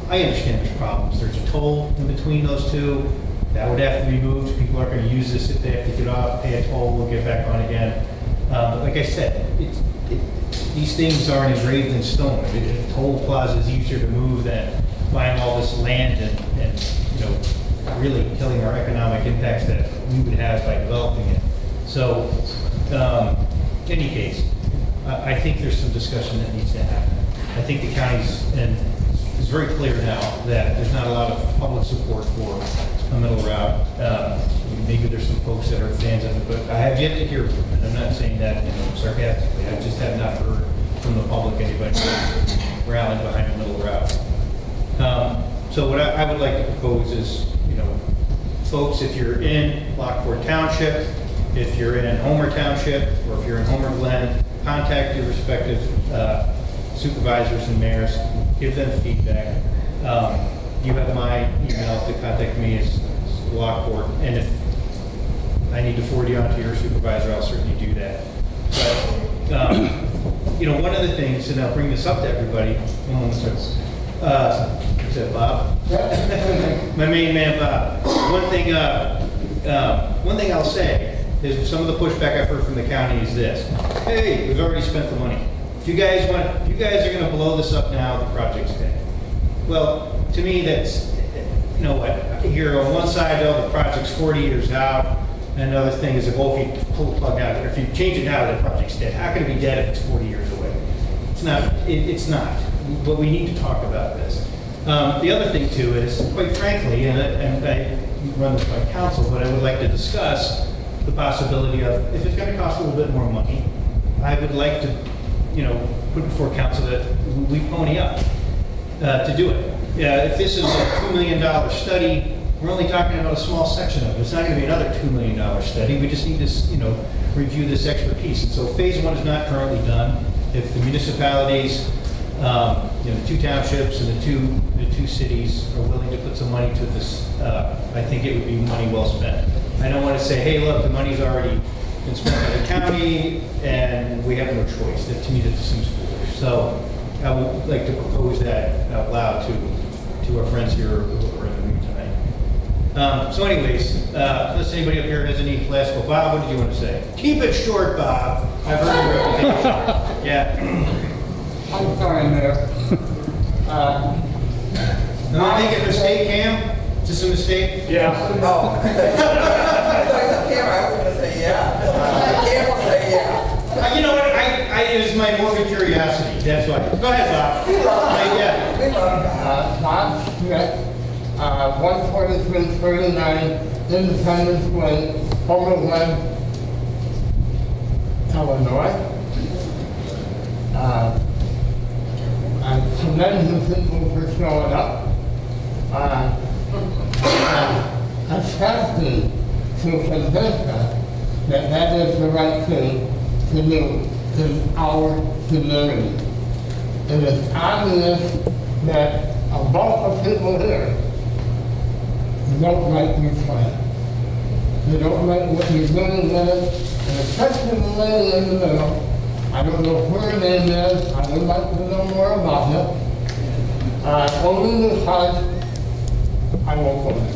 I understand there's problems. There's a toll in between those two. That would have to be moved. People aren't going to use this if they have to get off, pay a toll, we'll get back on again. Like I said, these things aren't engraved in stone. A toll plaza is easier to move than buying all this land and you know, really killing our economic impacts that we would have by developing it. So, in any case, I think there's some discussion that needs to happen. I think the county's, and it's very clear now that there's not a lot of public support for a middle route. Maybe there's some folks that are fans of it, but I have yet to hear from them. And I'm not saying that, you know, sarcastically. I just have not heard from the public anybody rallying behind a middle route. So what I would like to propose is, you know, folks, if you're in Lockport Township, if you're in Homer Township, or if you're in Homer Glen, contact your respective supervisors and mayors, give them feedback. You have my email to contact me as Lockport, and if I need to forward you on to your supervisor, I'll certainly do that. But, you know, one of the things, and I'll bring this up to everybody, what's that, Bob? My main man, Bob. One thing I'll say is some of the pushback I've heard from the county is this: hey, we've already spent the money. If you guys are going to blow this up now, the project's dead. Well, to me, that's, you know what? I hear on one side, oh, the project's 40 years out, and another thing is, if you pull the plug out, or if you change it now, the project's dead. How can it be dead if it's 40 years away? It's not. It's not. But we need to talk about this. The other thing too is, quite frankly, and I run this by council, but I would like to discuss the possibility of, if it's going to cost a little bit more money, I would like to, you know, put before council that we pony up to do it. If this is a $2 million study, we're only talking about a small section of it. It's not going to be another $2 million study. We just need to, you know, review this extra piece. And so phase one is not currently done. If the municipalities, you know, the two townships and the two cities are willing to put some money to this, I think it would be money well spent. I don't want to say, hey, look, the money's already been spent by the county and we have no choice. That, to me, that seems foolish. So I would like to propose that out loud to our friends here who are in the room tonight. So anyways, unless anybody up here has any last go. Bob, what did you want to say? Keep it short, Bob. I've heard your reputation. Yeah. I'm sorry, Mayor. Am I making a mistake, Cam? Is this a mistake? Yeah. Oh. I thought you said camera. I was going to say yeah. Cam will say yeah. You know what? It was my morbid curiosity. That's why. Go ahead, Bob. We love that. Yeah. We love that. Bob Smith, 14339 Independence Way, Homer Middle, Illinois. I commend the people for showing up. Attempting to convince us that that is the right thing to do in our community. It is obvious that a bulk of people here don't like your plan. They don't like what you're doing with it, and especially the lady in the middle. I don't know who her name is. I would like to know more about it. Only because I won't go there.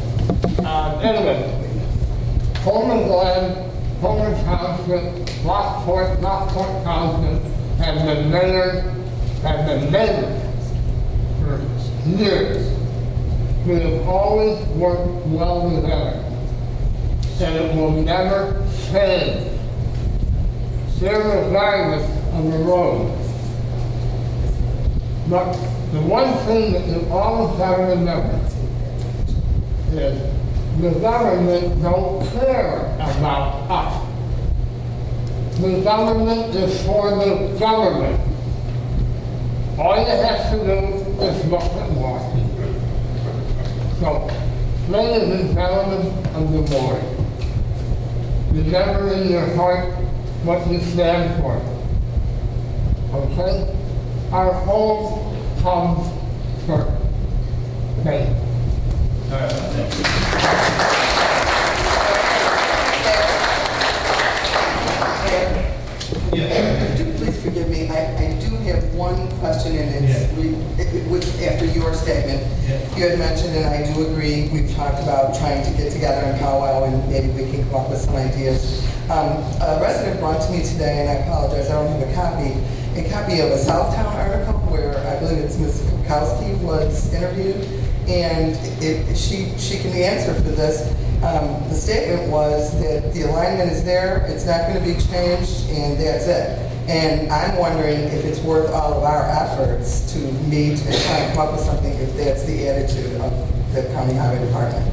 Anyway, Homer Glen, Homer Township, Lockport Township have been neighbors for years. We have always worked well together, and it will never change, regardless of the road. But the one thing that you always have to remember is the government don't care about us. The government is for the government. All you have to do is look at Washington. So, ladies and gentlemen of the board, remember in your heart what you stand for. Okay? Our home comes first. Thank you. All right, thank you. Please forgive me, I do have one question, and it was after your statement. You had mentioned, and I do agree, we've talked about trying to get together in powwow, and maybe we can come up with some ideas. A resident brought to me today, and I apologize, I don't have a copy of a Southtown article where I believe it's Ms. Kukowski was interviewed, and she can answer for this. The statement was that the alignment is there, it's not going to be changed, and that's it. And I'm wondering if it's worth all of our efforts to meet and try and come up with something if that's the attitude of the County Highway Department.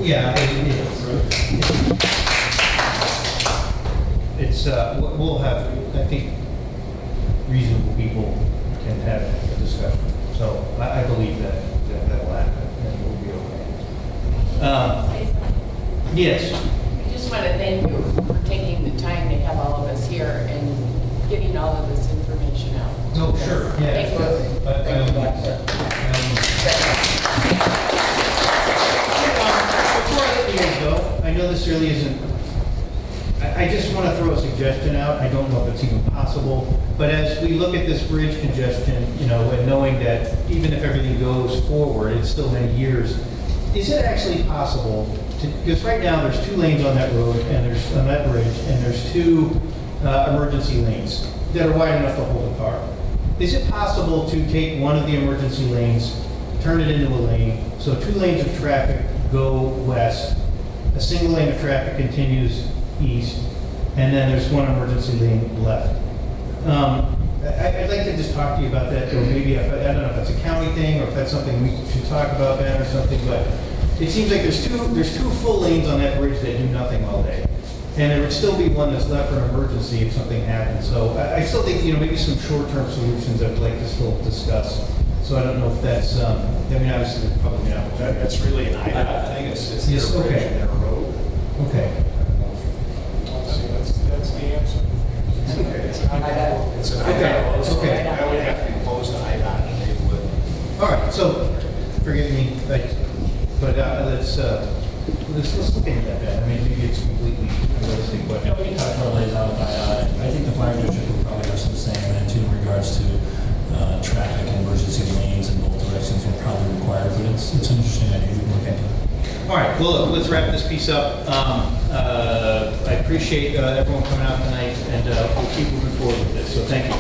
Yeah, it's we'll have, I think, reasonable people can have a discussion. So I believe that will happen and we'll be okay. Yes. I just want to thank you for taking the time to have all of us here and getting all of this information out. Oh, sure. Yeah. Thank you. Before I let you guys go, I know this really isn't. I just want to throw a suggestion out. I don't know if it's even possible, but as we look at this bridge congestion, and knowing that even if everything goes forward, it's still many years. Is it actually possible to? Because right now there's 2 lanes on that road, and there's on that bridge, and there's 2 emergency lanes that are wide enough to hold a car. Is it possible to take one of the emergency lanes, turn it into a lane, so 2 lanes of traffic go west, a single lane of traffic continues east, and then there's 1 emergency lane left? I'd like to just talk to you about that, or maybe, I don't know if that's a county thing, or if that's something we should talk about, Ben, or something, but it seems like there's two full lanes on that bridge that do nothing all day. And there would still be one that's left for an emergency if something happens. So I still think, maybe some short-term solutions I'd like to still discuss. So I don't know if that's, obviously, it's probably not. That's really an IDOT thing, it's Yes, their bridge okay. and their road. Okay. That's the answer. It's an IDOT. It's an Okay. IDOT. Okay. That would have to be closed to IDOT, and they would. All right, so, forgive me, but let's look into that. Maybe it's completely unrealistic, but. Yeah, we can talk about lays out. I think the fire district will probably have some saying in that too in regards to traffic and emergency lanes in both directions will probably require, but it's an interesting idea we can look into. All right, well, let's wrap this piece up. I appreciate everyone coming out tonight, and we'll keep moving forward with this, so thank you.